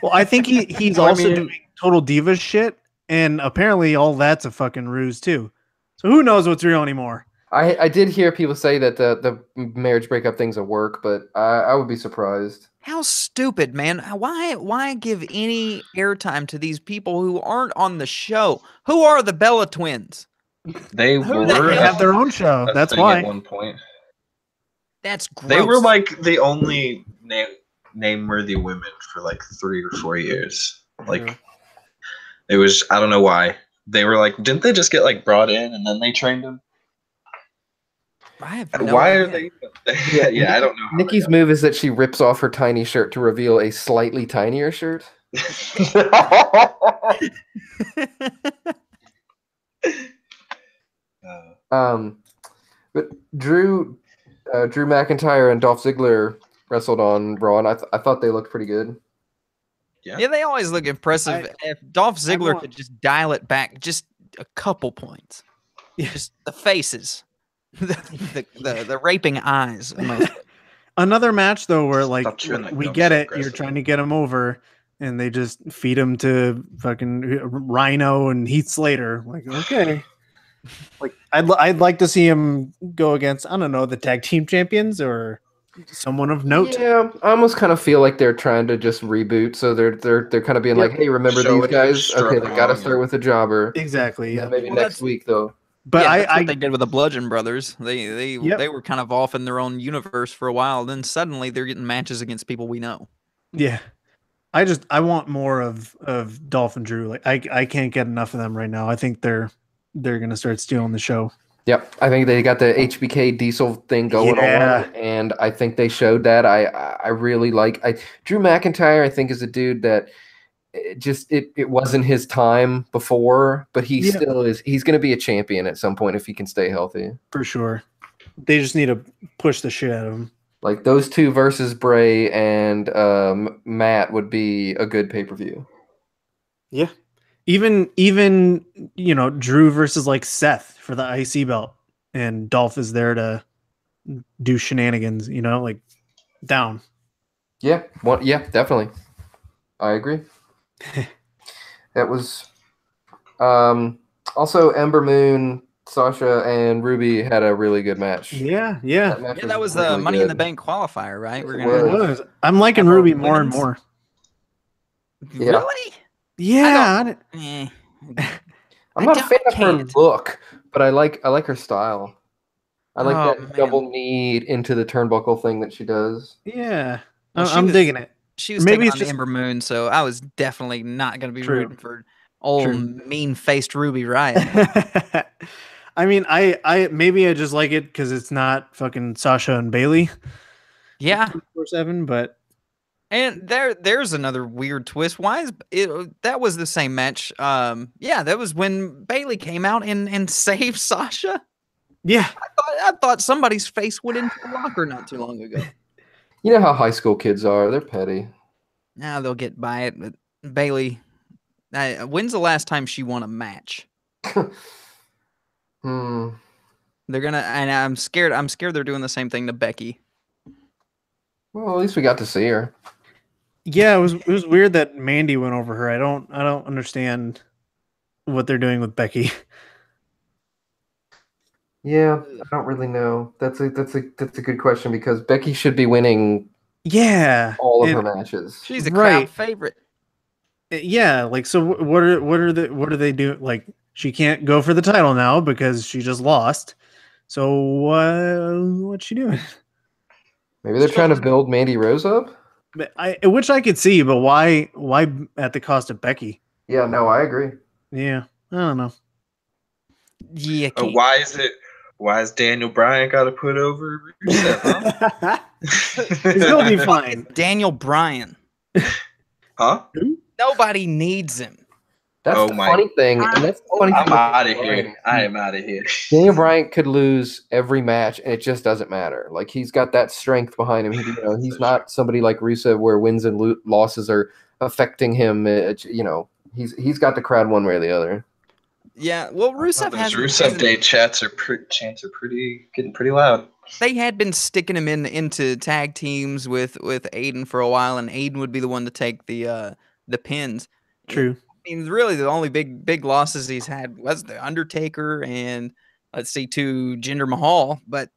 Well, I think he's also doing Total Divas shit, and apparently all that's a fucking ruse too. So who knows what's real anymore? I did hear people say that the marriage breakup thing's a work, but I would be surprised. How stupid, man. Why give any airtime to these people who aren't on the show? Who are the Bella twins? They have their own show. That's why. At one point. That's gross. They were like the only name-worthy women for like 3 or 4 years. Like it was, I don't know why. They were like, didn't they just get like brought in and then they trained them? I have no Why idea. are they? Yeah, I don't know. Nikki's move is that she rips off her tiny shirt to reveal a slightly tinier shirt. But Drew McIntyre and Dolph Ziggler wrestled on Raw, and I thought they looked pretty good. Yeah, they always look impressive. If Dolph Ziggler could just dial it back just a couple points, just the faces, the raping eyes. Another match though, where like Like we get it, you're trying to get him over, and they just feed him to fucking Rhino and Heath Slater. Like, okay, like I'd like to see him go against, I don't know, the tag team champions or someone of note. Yeah, I almost kind of feel like they're trying to just reboot, so they're kind of being like, hey, remember these guys? Okay, they got to start with a jobber. Exactly. Yeah. Maybe next week though. But yeah, that's what they did with the Bludgeon Brothers. They were kind of off in their own universe for a while. Then suddenly they're getting matches against people we know. Yeah. I want more of Dolph and Drew. Like I can't get enough of them right now. I think they're gonna start stealing the show. Yep, I think they got the HBK Diesel thing going on, and I think they showed that. I really like Drew McIntyre. I think is a dude that it wasn't his time before, but he still is. He's going to be a champion at some point if he can stay healthy. For sure. They just need to push the shit out of him. Like those two versus Bray and Matt would be a good pay-per-view. Yeah. Even Drew versus like Seth for the IC belt, and Dolph is there to do shenanigans, like down. Yeah, definitely. I agree. That was also Ember Moon, Sasha, and Ruby had a really good match. Yeah. That was the Money in the Bank qualifier, right? I'm liking Ruby more and more. Yeah. Really? Yeah. I'm not a fan of her look, but I like her style. I like that double knee into the turnbuckle thing that she does. Yeah. I'm digging it. She was taking on Ember Moon, so I was definitely not going to be rooting for old mean-faced Ruby Riott. I mean, I maybe I just like it because it's not fucking Sasha and Bailey. Yeah. 24/7, but. And there's another weird twist. Why is that was the same match? That was when Bailey came out and saved Sasha. Yeah, I thought somebody's face went into the locker not too long ago. You know how high school kids are; they're petty. Now they'll get by it. But Bailey, when's the last time she won a match? They're gonna, and I'm scared. I'm scared they're doing the same thing to Becky. Well, at least we got to see her. Yeah, it was weird that Mandy went over her. I don't understand what they're doing with Becky. Yeah, I don't really know. That's a good question because Becky should be winning. Yeah, all of her matches. She's a crowd favorite. Yeah, like so. What are they doing? Like she can't go for the title now because she just lost. So what's she doing? Maybe they're trying to build Mandy Rose up. Which I could see, but why at the cost of Becky? Yeah, no, I agree. Yeah, I don't know. Yeah, why is Daniel Bryan got to put over Rusev? Huh? He'll be fine. Daniel Bryan. Huh? Nobody needs him. That's the funny thing. And that's the funny I'm out of here. I am out of here. Daniel Bryan could lose every match, and it just doesn't matter. Like he's got that strength behind him. He's not somebody like Rusev where wins and losses are affecting him. He's got the crowd one way or the other. Yeah, well, Rusev has Rusev Day chants are getting pretty loud. They had been sticking him into tag teams with Aiden for a while, and Aiden would be the one to take the pins. True. I mean, really, the only big losses he's had was the Undertaker and to Jinder Mahal. But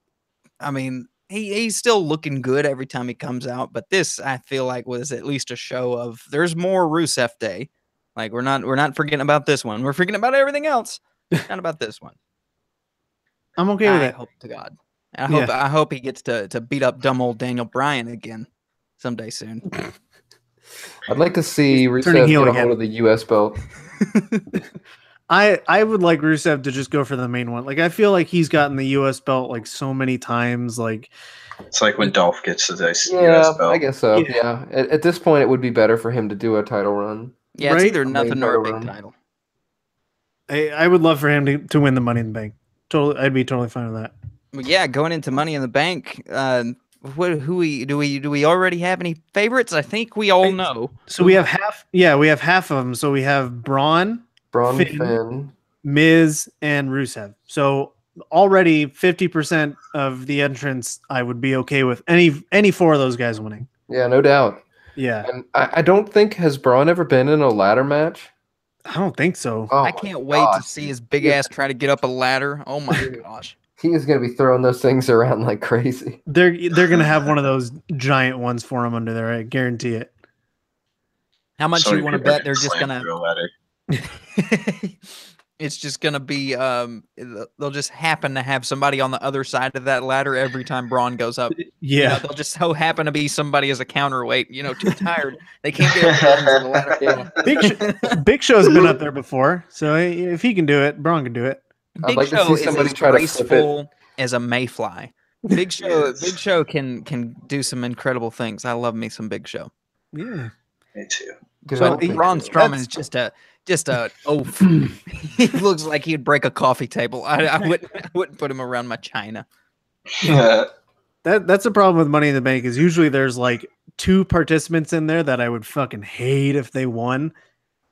I mean, he's still looking good every time he comes out. But this, I feel like, was at least a show of there's more Rusev Day. Like we're not forgetting about this one. We're forgetting about everything else. Not about this one. I'm okay with it. I hope to God. I hope he gets to beat up dumb old Daniel Bryan again someday soon. I'd like to see Rusev get a hold of the US belt. I would like Rusev to just go for the main one. Like I feel like he's gotten the US belt like so many times. Like it's like when Dolph gets the US belt. I guess so. Yeah. At this point, it would be better for him to do a title run. Yeah, it's either nothing or a big title. I would love for him to win the Money in the Bank. I'd be totally fine with that. Well, yeah, going into Money in the Bank, do we already have any favorites? I think we all know. So we have half. Yeah, we have half of them. So we have Braun, Finn, Miz, and Rusev. So already 50% of the entrants, I would be okay with any four of those guys winning. Yeah, no doubt. Yeah, and I don't think has Braun ever been in a ladder match. I don't think so. I can't wait to see his big ass try to get up a ladder. Oh my gosh. He is going to be throwing those things around like crazy. They're going to have one of those giant ones for him under there. I guarantee it. How much you want to bet they're just going to? It's just going to be. They'll just happen to have somebody on the other side of that ladder every time Braun goes up. Yeah, they'll just so happen to be somebody as a counterweight. Too tired, they can't get up the ladder. Big Show's been up there before, so if he can do it, Braun can do it. I'd like to see somebody try to flip it. As a mayfly. Big Show can do some incredible things. I love me some Big Show. Yeah, me too. So Braun Strowman is just a oaf. He looks like he'd break a coffee table. I wouldn't put him around my china. That's the problem with Money in the Bank is usually there's like 2 participants in there that I would fucking hate if they won,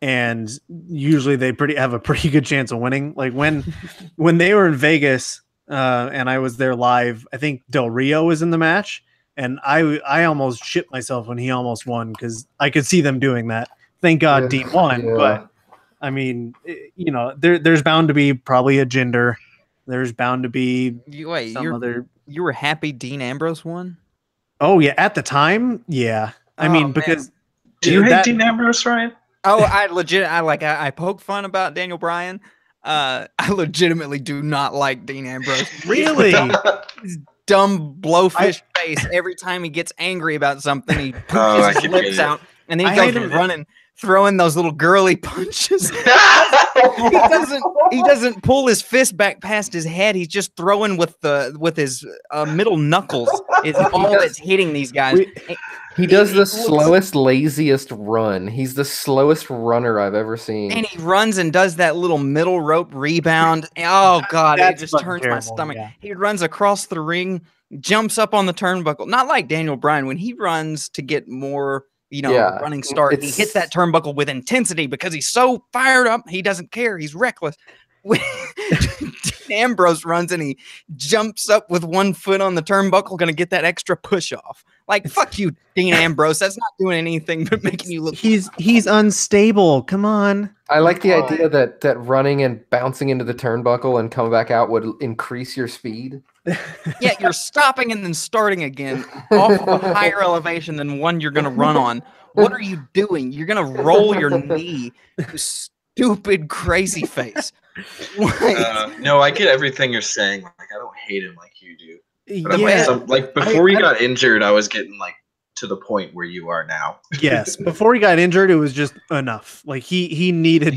and usually they have a pretty good chance of winning. Like when they were in Vegas, and I was there live, I think Del Rio was in the match, and I almost shit myself when he almost won because I could see them doing that. Thank God Dean won, but I mean, you know, there's bound to be probably a gender. There's bound to be You were happy Dean Ambrose won? Oh yeah, at the time, yeah. I mean, because do you hate Dean Ambrose, Ryan? Oh, I poke fun about Daniel Bryan. I legitimately do not like Dean Ambrose. Really? His dumb blowfish face. Every time he gets angry about something, he pushes his lips out, and then he goes running, throwing those little girly punches. He doesn't pull his fist back past his head. He's just throwing with his middle knuckles. Is all that's hitting these guys. He does the slowest, laziest run. He's the slowest runner I've ever seen. And he runs and does that little middle rope rebound. Oh, God, it just turns my stomach. Yeah. He runs across the ring, jumps up on the turnbuckle. Not like Daniel Bryan. When he runs to get more, running start, he hits that turnbuckle with intensity because he's so fired up. He doesn't care. He's reckless. When Ambrose runs and he jumps up with one foot on the turnbuckle, going to get that extra push off. Like, fuck you, Dean Ambrose. That's not doing anything but making you look. He's unstable. Come on. I like the idea that running and bouncing into the turnbuckle and coming back out would increase your speed. Yeah, you're stopping and then starting again off of a higher elevation than one you're going to run on. What are you doing? You're going to roll your knee, you stupid, crazy face. No, I get everything you're saying. Like, I don't hate him like you do. But before he got injured, I was getting like to the point where you are now. Yes, before he got injured, it was just enough. Like he needed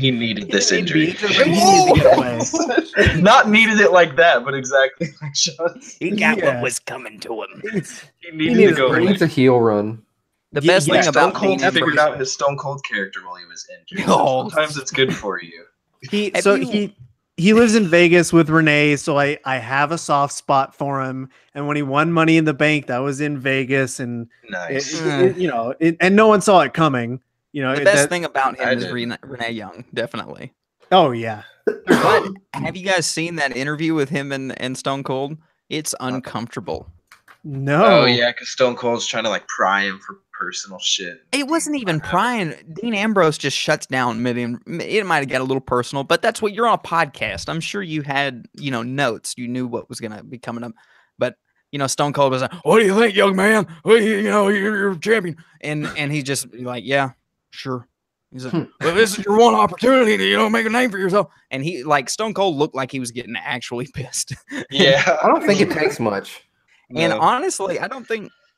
this injury. He needed to get away. Not needed it like that, but exactly like Sean. He got what was coming to him. He needed to go. He needs a heel run. The best thing about Stone Cold figured out his Stone Cold character while he was injured. Sometimes it's good for you. He lives in Vegas with Renee, so I have a soft spot for him. And when he won Money in the Bank, that was in Vegas, and nice. And no one saw it coming. The best thing about him is Renee Young, definitely. Oh yeah. But have you guys seen that interview with him and Stone Cold? It's uncomfortable. No. Oh yeah, because Stone Cold's trying to like pry him for personal shit. It wasn't even prying. Dean Ambrose just shuts down mid. It might have got a little personal, but that's what you're on a podcast. I'm sure you had, notes. You knew what was going to be coming up. But, Stone Cold was like, "What do you think, young man? You're a champion." And he just like, "Yeah, sure." He's like, "Well, this is your one opportunity to, make a name for yourself." And he Stone Cold looked like he was getting actually pissed. Yeah. I don't think it takes much. And honestly, I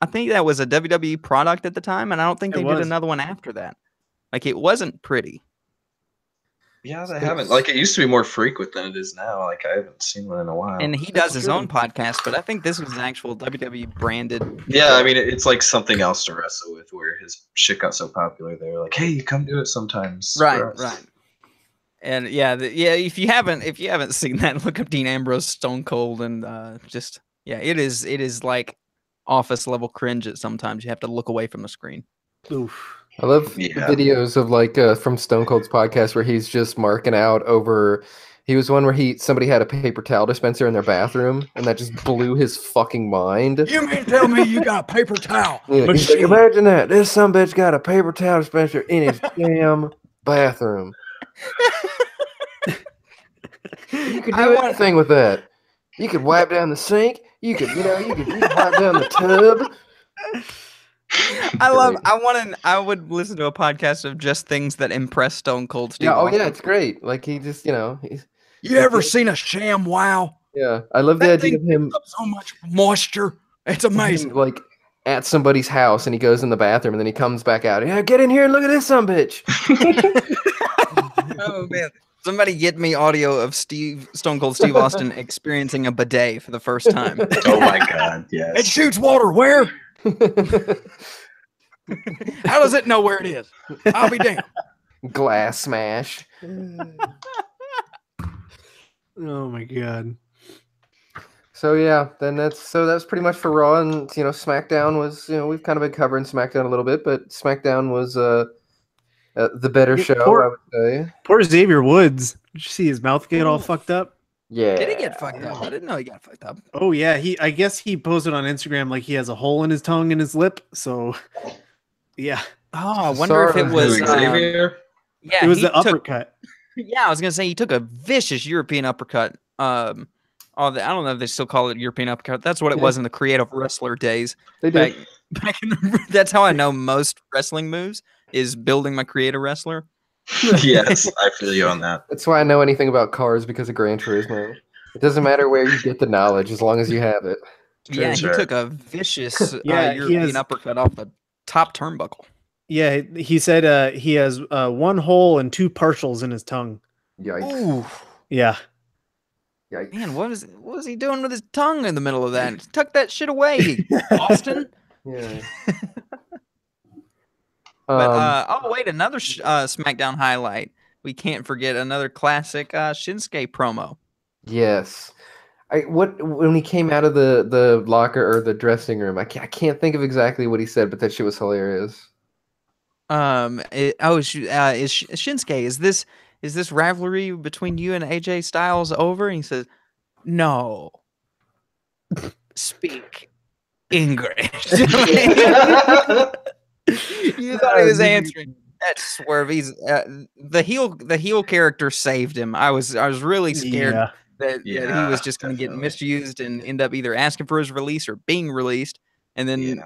think that was a WWE product at the time, and I don't think they did another one after that. Like, it wasn't pretty. Yeah, they haven't. Like, it used to be more frequent than it is now. Like, I haven't seen one in a while. And he does his own podcast, but I think this was an actual WWE branded. Yeah, I mean, it's like something else to wrestle with, where his shit got so popular. They were like, "Hey, come do it sometimes." Right. And if you haven't seen that, look up Dean Ambrose, Stone Cold, and it is like office level cringe at sometimes. You have to look away from the screen. Oof. I love the videos of from Stone Cold's podcast where he's just marking out over. He was one where somebody had a paper towel dispenser in their bathroom, and that just blew his fucking mind. You mean to tell me you got a paper towel? Yeah, he's like, imagine that. This sumbitch got a paper towel dispenser in his damn bathroom. You could do anything with that. You could wipe down the sink. You could wipe down the tub. I would listen to a podcast of just things that impress Stone Cold Steve. Yeah, it's great. Like, he just, You ever seen a sham wow? Yeah, I love the idea of him. So much moisture. It's amazing. Like, at somebody's house, and he goes in the bathroom, and then he comes back out. Yeah, get in here and look at this sumbitch. Oh man. Somebody get me audio of Stone Cold Steve Austin experiencing a bidet for the first time. Oh my god, yes. It shoots water. Where? How does it know where it is? I'll be damned. Glass smash. Oh my god. So yeah, then that's pretty much for Raw, and SmackDown was we've kind of been covering SmackDown a little bit, but SmackDown was the better show, I would say. Poor Xavier Woods. Did you see his mouth get all fucked up? Yeah. Did he get fucked up? I didn't know he got fucked up. Oh yeah, I guess he posted on Instagram like he has a hole in his tongue and his lip. So yeah. Oh, I wonder if it was Xavier. Yeah, it was the uppercut. Yeah, I was gonna say he took a vicious European uppercut. I don't know if they still call it European uppercut. That's what it was in the creative wrestler days. They did. That's how I know most wrestling moves is building my creative wrestler. Yes, I feel you on that. That's why I know anything about cars, because of Gran Turismo. It doesn't matter where you get the knowledge as long as you have it. Yeah, he took a vicious European uppercut off the top turnbuckle. Yeah, he said he has one hole and two partials in his tongue. Yikes. Ooh. Yeah. Yikes. Man, what was he doing with his tongue in the middle of that? Tuck that shit away, Austin. Yeah. But wait, another SmackDown highlight. We can't forget another classic Shinsuke promo. Yes. When he came out of the locker or the dressing room, I can't think of exactly what he said, but that shit was hilarious. Shinsuke, is this rivalry between you and AJ Styles over? And he says, no. Speak English. You thought he was answering. That swerve. He's the heel character saved him. I was really scared that he was just going to get misused and end up either asking for his release or being released, and then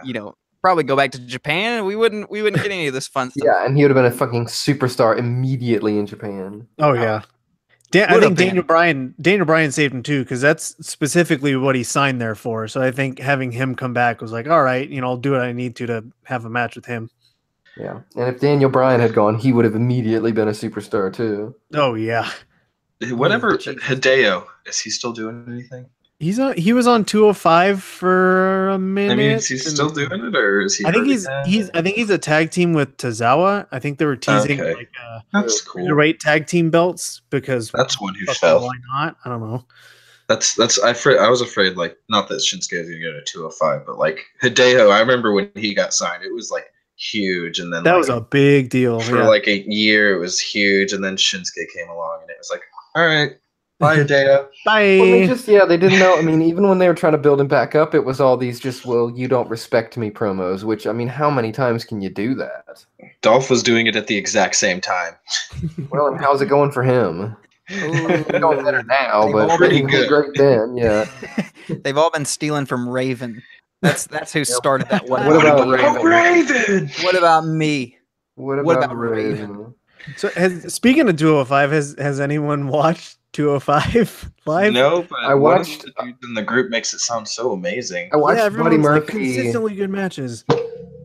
probably go back to Japan, and we wouldn't get any of this fun stuff. Yeah, and he would have been a fucking superstar immediately in Japan. Oh yeah. I think Daniel Bryan saved him too, because that's specifically what he signed there for. So I think having him come back was like, all right, I'll do what I need to have a match with him. Yeah, and if Daniel Bryan had gone, he would have immediately been a superstar too. Oh yeah. Whatever. Hideo, is he still doing anything? He was on 205 for a minute. I mean, is he still doing it, or is he? I think he's a tag team with Tozawa. I think they were teasing that's cool. Cruiserweight tag team belts, because that's one who fell. Why not? I don't know. I was afraid, like, not that Shinsuke is going to go to 205, but like Hideo, I remember when he got signed, it was like huge, and then that was a big deal for like a year. It was huge, and then Shinsuke came along, and it was like, all right. Bye, Hideo. Bye. Well, they didn't know. I mean, even when they were trying to build him back up, it was all these you don't respect me promos, which, I mean, how many times can you do that? Dolph was doing it at the exact same time. Well, and how's it going for him? It's going better now, but pretty good. Great then, yeah. They've all been stealing from Raven. That's who started that one. What about Raven? What about me? What about Raven? So, speaking of 205, has anyone watched 205 live? No, but I watched. The dudes in the group makes it sound so amazing. I watched Buddy Murphy. Consistently good matches.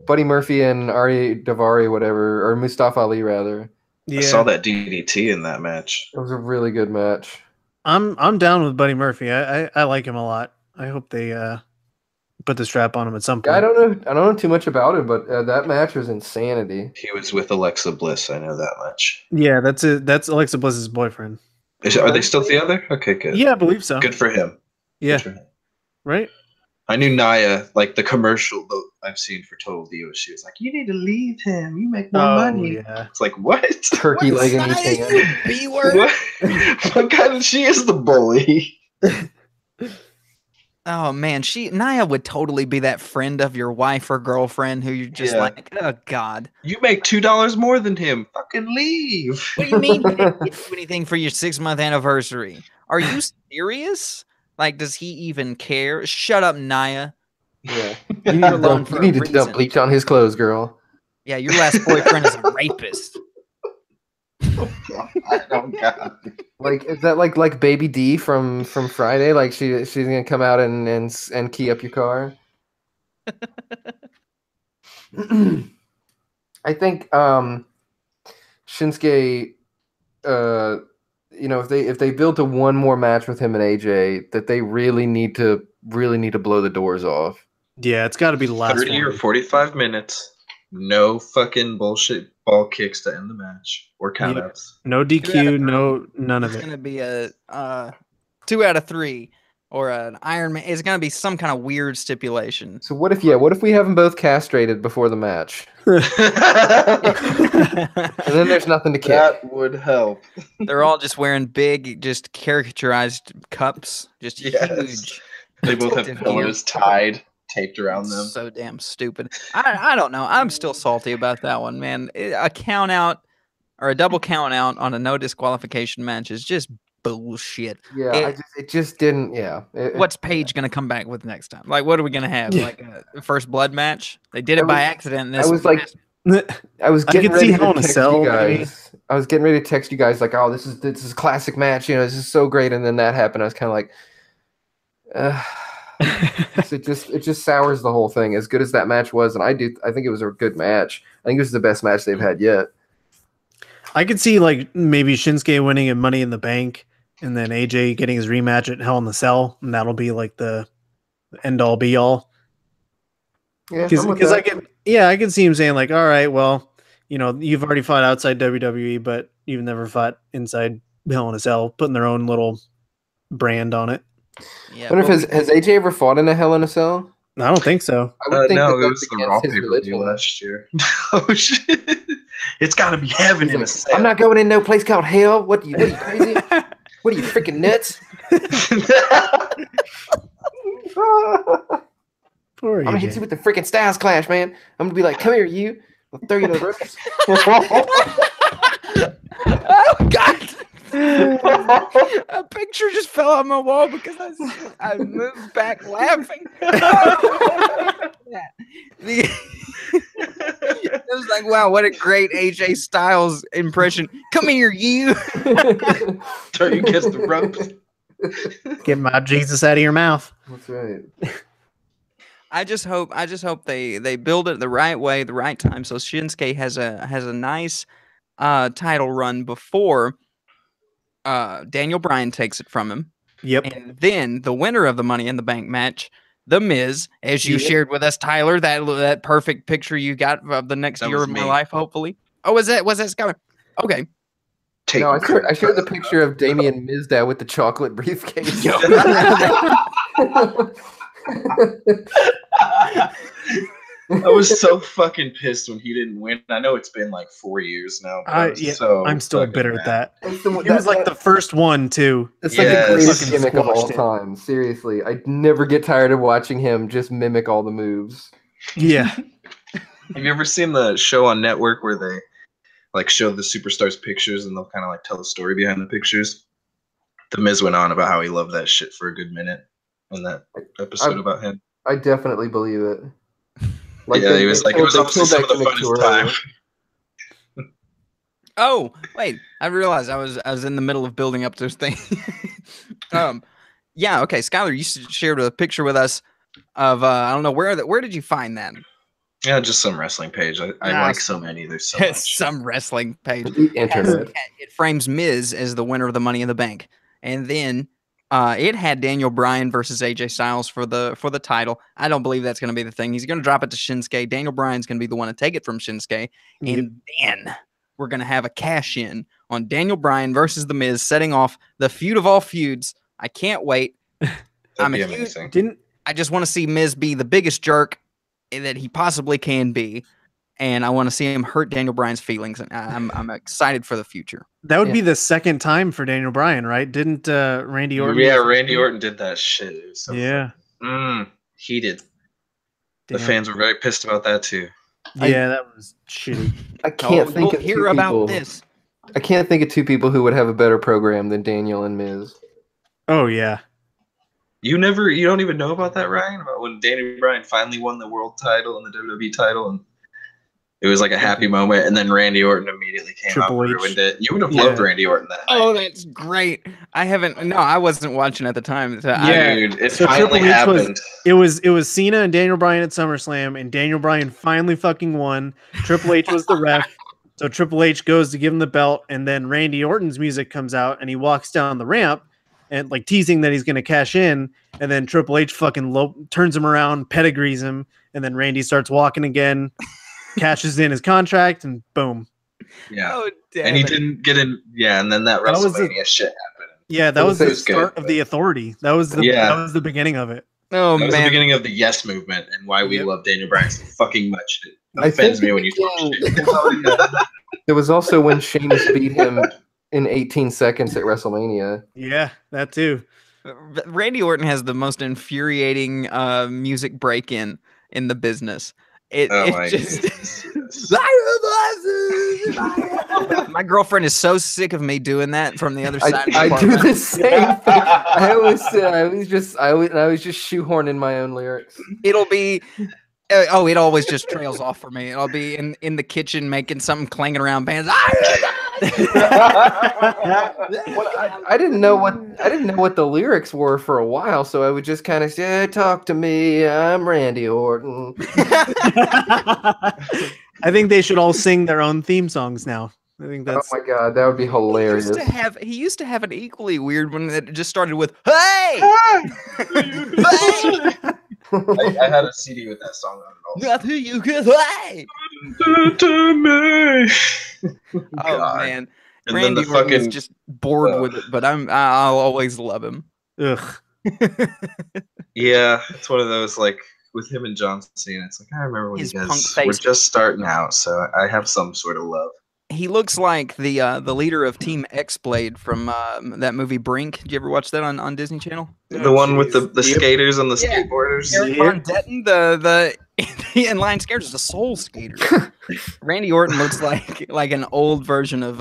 Buddy Murphy and Ari Daivari, whatever, or Mustafa Ali rather. Yeah. I saw that DDT in that match. It was a really good match. I'm down with Buddy Murphy. I like him a lot. I hope they put the strap on him at some point. I don't know too much about him, but that match was insanity. He was with Alexa Bliss. I know that much. Yeah, that's Alexa Bliss's boyfriend. Are they still together? Okay, good. Yeah, I believe so. Good for him. Yeah. Right? I knew Nia, like the commercial I've seen for Total Divas, she was like, you need to leave him. You make more money. Yeah. It's like, what? Turkey leg in his hand. B-word? What kind of, she is the bully. Oh man, Nia would totally be that friend of your wife or girlfriend who you're just like, oh god. You make $2 more than him. Fucking leave. What do you mean you didn't do anything for your 6-month anniversary? Are you serious? Like, does he even care? Shut up, Nia. Yeah. You need to dump bleach on his clothes, girl. Yeah, your last boyfriend is a rapist. Oh god. Like, is that like Baby D from Friday? Like she's gonna come out and key up your car? I think Shinsuke if they build to one more match with him and AJ, that they really need to blow the doors off. Yeah, it's got to be the last 30 or 45 minutes. No fucking bullshit ball kicks to end the match or countouts. No DQ, none of it. It's gonna be a 2 out of 3 or an Iron Man. It's gonna be some kind of weird stipulation. So what if we have them both castrated before the match, and then there's nothing to kick? That would help. They're all just wearing big, just caricaturized cups, just huge. They both have pillars taped around them. So damn stupid. I don't know. I'm still salty about that one, man. A count out or a double count out on a no disqualification match is just bullshit. Yeah, it just didn't. Yeah. What's Paige gonna come back with next time? Like, what are we gonna have? Like a first blood match? They did it by accident. I was getting ready to text you guys. I was getting ready to text you guys like, oh, this is a classic match. This is so great. And then that happened. I was kind of like, it just sours the whole thing. As good as that match was, and I think it was a good match. I think it was the best match they've had yet. I could see like maybe Shinsuke winning at Money in the Bank, and then AJ getting his rematch at Hell in the Cell, and that'll be like the end all be all. Yeah, because I can see him saying like, all right, well, you've already fought outside WWE, but you've never fought inside Hell in a Cell, putting their own little brand on it. Yeah, I wonder if has AJ ever fought in a Hell in a Cell? I don't think so. I would think no, it was the Raw pay-per-view last year. Oh shit! It's got to be heaven in a cell. I'm not going in no place called hell. What are you crazy? What are you freaking nuts? I'm gonna hit you with the freaking Styles Clash, man. I'm gonna be like, come here, you. I'll throw you in the ropes. Oh God! A picture just fell on my wall because I moved back laughing. It was like, wow, what a great AJ Styles impression. Come here, you. Throw you against the ropes. Get my Jesus out of your mouth. That's right. I just hope they build it the right way, the right time, so Shinsuke has a nice title run before Daniel Bryan takes it from him. Yep. And then the winner of the Money in the Bank match, The Miz, as you shared with us, Tyler, that perfect picture you got of the next year of my life, hopefully. Oh, was that Skyler? Okay. No, I showed the picture of Damian Mizdow with the chocolate briefcase. I was so fucking pissed when he didn't win. I know it's been like 4 years now. I'm still bitter at that. It was like the first one too. It's like the greatest gimmick of all time. Seriously, I never get tired of watching him just mimic all the moves. Yeah. Have you ever seen the show on Network where they like show the superstars' pictures and they'll kind of like tell the story behind the pictures? The Miz went on about how he loved that shit for a good minute in that episode about him. I definitely believe it. Like he was like, it was obviously some of the funnest time. Oh, wait! I realized I was in the middle of building up this thing. Yeah, okay, Skyler, you shared a picture with us of I don't know where did you find that? Yeah, just some wrestling page. I like so many. There's so much. Some wrestling page. The internet. It frames Miz as the winner of the Money in the Bank, and then it had Daniel Bryan versus AJ Styles for the title. I don't believe that's going to be the thing. He's going to drop it to Shinsuke. Daniel Bryan's going to be the one to take it from Shinsuke, and then we're going to have a cash in on Daniel Bryan versus The Miz, setting off the feud of all feuds. I can't wait. That'd be amazing. I just want to see Miz be the biggest jerk that he possibly can be, and I want to see him hurt Daniel Bryan's feelings. And I'm excited for the future. That would be the second time for Daniel Bryan, right? Didn't Randy Orton? Yeah, Randy Orton did that shit. It was so he did. Damn. The fans were very pissed about that too. Yeah, that was shitty. I can't think of hear about this. I can't think of two people who would have a better program than Daniel and Miz. Oh yeah. You don't even know about that, Ryan? About when Daniel Bryan finally won the world title and the WWE title, and it was like a happy moment, and then Randy Orton immediately came out and ruined it. You would have loved Randy Orton that night. Oh, that's great. I wasn't watching at the time. So dude, it finally happened. It was Cena and Daniel Bryan at SummerSlam, and Daniel Bryan finally fucking won. Triple H was the ref. So Triple H goes to give him the belt, and then Randy Orton's music comes out, and he walks down the ramp, and like teasing that he's going to cash in, and then Triple H fucking turns him around, pedigrees him, and then Randy starts walking again, cashes in his contract, and boom. Yeah, Oh, damn and he it. didn't get in. Yeah, and then that That was WrestleMania shit happened. Yeah, that was It the was good, start of but- the Authority. That was the beginning of it. Oh That was the man, beginning of the Yes movement and why we Yep. love Daniel Bryan so fucking much. It I offends think me when you talk shit. There was also when Sheamus beat him in 18 seconds at WrestleMania. Yeah, that too. Randy Orton has the most infuriating music break-in the business. It my just. goodness. My girlfriend is so sick of me doing that from the other side. I of the do apartment. the same thing. I was just shoehorning my own lyrics. It'll be. It always just trails off for me. I'll be in the kitchen making something clanging around bands. I didn't know what the lyrics were for a while, so I would just kind of say, "Talk to me, I'm Randy Orton." I think they should all sing their own theme songs now. I think Oh that's my god, that would be hilarious. He used to have an equally weird one that just started with "Hey, hey, I had a CD with that song on it also. nothing you can say." Oh God. man, And then Randy the Orton is fucking just bored with it, but I'll always love him. ugh. yeah, it's one of those like with him and John Cena. It's like I remember when His you punk guys face. were just starting out, so I have some sort of love. He looks like the leader of Team X-Blade from that movie Brink. Did you ever watch that on Disney Channel? The one with the Yep. skaters and the Yeah. skateboarders. Eric Yeah. Von Detten, the inline skater, is a soul skater. Randy Orton looks like an old version of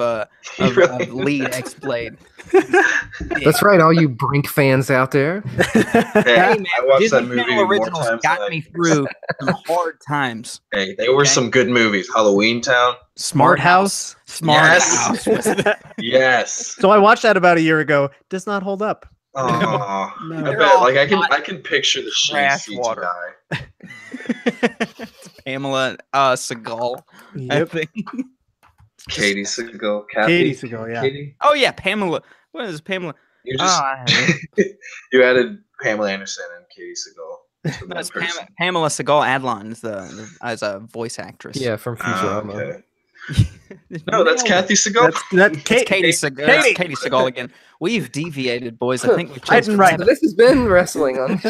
Really lead does. X-Blade. That's right, all you Brink fans out there. Hey, Hey man, I watched Disney that movie Channel more originals times got than me through some hard times. Hey, they were Okay. some good movies. Halloween Town. Smart House. Smart Yes. House. was the- Yes. So I watched that about a year ago. Does not hold up. Oh, No. I They're bet. all Like I hot can picture the shitty trash CGI. water. Pamela Segal, I Yep. think. Katie Seagal. Kathy? Katie Seagal, yeah. Katie? Oh yeah, Pamela. What is Pamela? You Oh, just I have it. you added Pamela Anderson and Katie Seagal. To No, one it's person. Pamela Segal Adlon is as a voice actress. Yeah, from Futurama. Okay. No, that's Kathy Seagal. That's It's Kate. Katie Segal. Katie. It's Katie Segal again. We've deviated, boys. I think we've I changed didn't write So this has been wrestling on.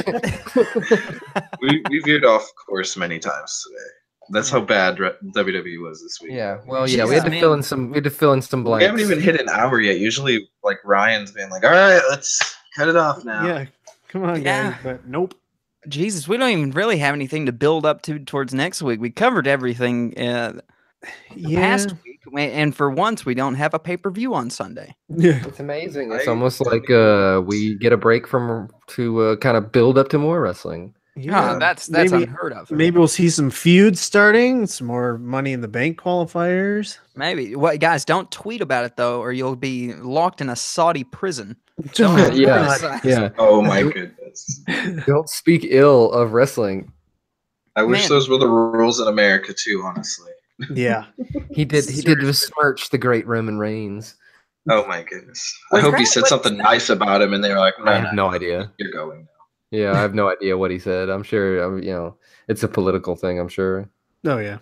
we veered off course many times today. That's how bad WWE was this week. Yeah, well, Jesus, we had to man. fill in some. We had to fill in some We blanks. haven't even hit an hour yet. Usually, like Ryan's been like, "All right, let's cut it off now." Yeah. Come on, Yeah. guys. But nope. Jesus, we don't even really have anything to build up to towards next week. We covered everything the Yeah. past week, and for once, we don't have a pay-per-view on Sunday. Yeah. It's amazing. It's I- almost like we get a break to kind of build up to more wrestling. Yeah, that's Maybe- unheard of. Maybe we'll see some feuds starting, some more Money in the Bank qualifiers. Maybe. What guys? Don't tweet about it though, or you'll be locked in a Saudi prison. Oh, Yeah. God. Yeah, Oh my goodness! don't speak ill of wrestling. I wish Man. those were the rules in America too. Honestly. Yeah. He did besmirch the great Roman Reigns. Oh my goodness! I Was hope he that said what- something nice about him, and they were like, I have no idea. You're going now." Yeah, I have no idea what he said. I'm sure, it's a political thing. I'm sure. Oh, yeah.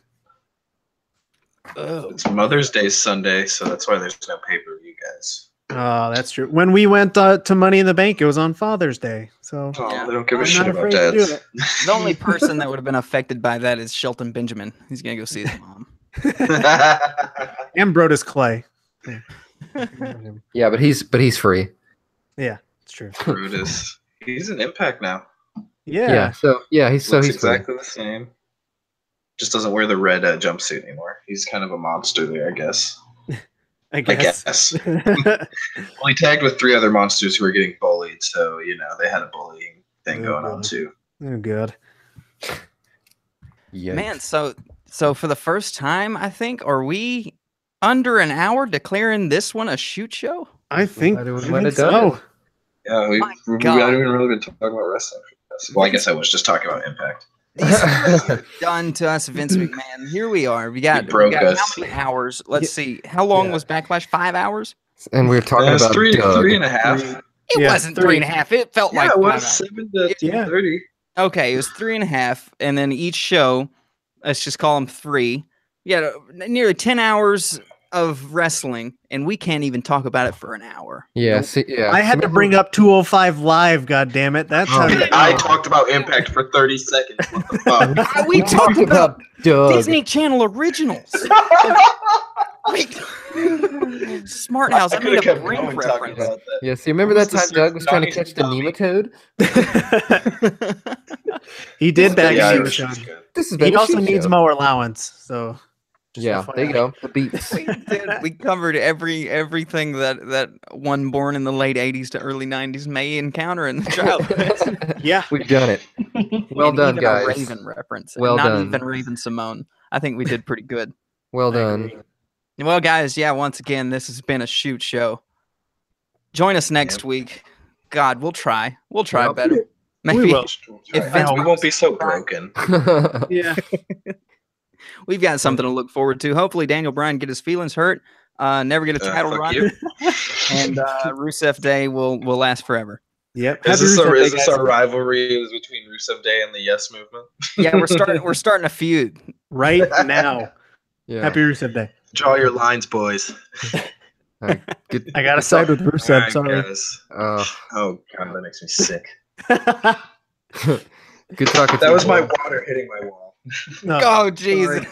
It's Mother's Day Sunday, so that's why there's no pay per view, guys. Oh, that's true. When we went to Money in the Bank, it was on Father's Day. So Oh, Yeah. they don't give a I'm shit not about afraid to do dads. it. The only person that would have been affected by that is Shelton Benjamin. He's gonna go see his mom. And Brodus Clay. Yeah, but he's free. Yeah, it's true. Brutus. He's an Impact now. Yeah. He's Looks free. exactly the same. Just doesn't wear the red jumpsuit anymore. He's kind of a monster there, I guess. I I guess. guess. Well, he tagged with 3 other monsters who were getting bullied, so they had a bullying thing Oh, going on God. too. Oh, good. Yeah. Man, so for the first time, I think, are we under an hour declaring this one a shoot show? I think, Might have- I might think have done so. it. Yeah, we My haven't God. even really been talking about wrestling. Well, I guess I was just talking about Impact. These things are done to us, Vince McMahon. Here we are. We got how many hours? Let's see. How long was Backlash? 5 hours? And we were talking about three and a half. It wasn't 3.5. It felt like it 5 was hours. 7 to 2:30. Okay, it was 3.5, and then each show, let's just call them 3. Yeah, nearly 10 hours of wrestling, and we can't even talk about it for an hour. Yeah, I had to bring up 205 Live. God damn it! That's how I talked about Impact for 30 seconds. What the fuck? We talked about Doug. Disney Channel originals. Smart House. I made a brain reference. Yeah, see, remember that time Doug was trying to catch the nematode? He did that. Yeah, He also needs more allowance. So yeah, there you go. The beats. We covered everything that one born in the late 80s to early 90s may encounter in the childhood. Yeah, we've done it. Well and done, even guys. A Raven reference. Well not done. Even Raven Simone. I think we did pretty good. Well done. Well, guys, once again, this has been a shoot show. Join us next week. God, we'll try. We'll try better. Maybe we will. We won't be so broken. Yeah. We've got something to look forward to. Hopefully, Daniel Bryan get his feelings hurt. Never get a title run. And Rusev Day will last forever. Yep. Is this our rivalry between Rusev Day and the Yes Movement? Yeah, we're starting a feud right now. Yeah. Happy Rusev Day. Draw your lines, boys. I gotta side with Rusev. Right, sorry. Oh god, that makes me sick. Good talking. That was my water hitting my wall. No, oh Jesus!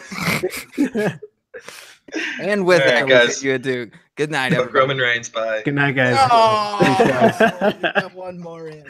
And with that, guys, you do. Good night, everybody. Roman Reigns. Bye. Good night, guys. Oh, one more in.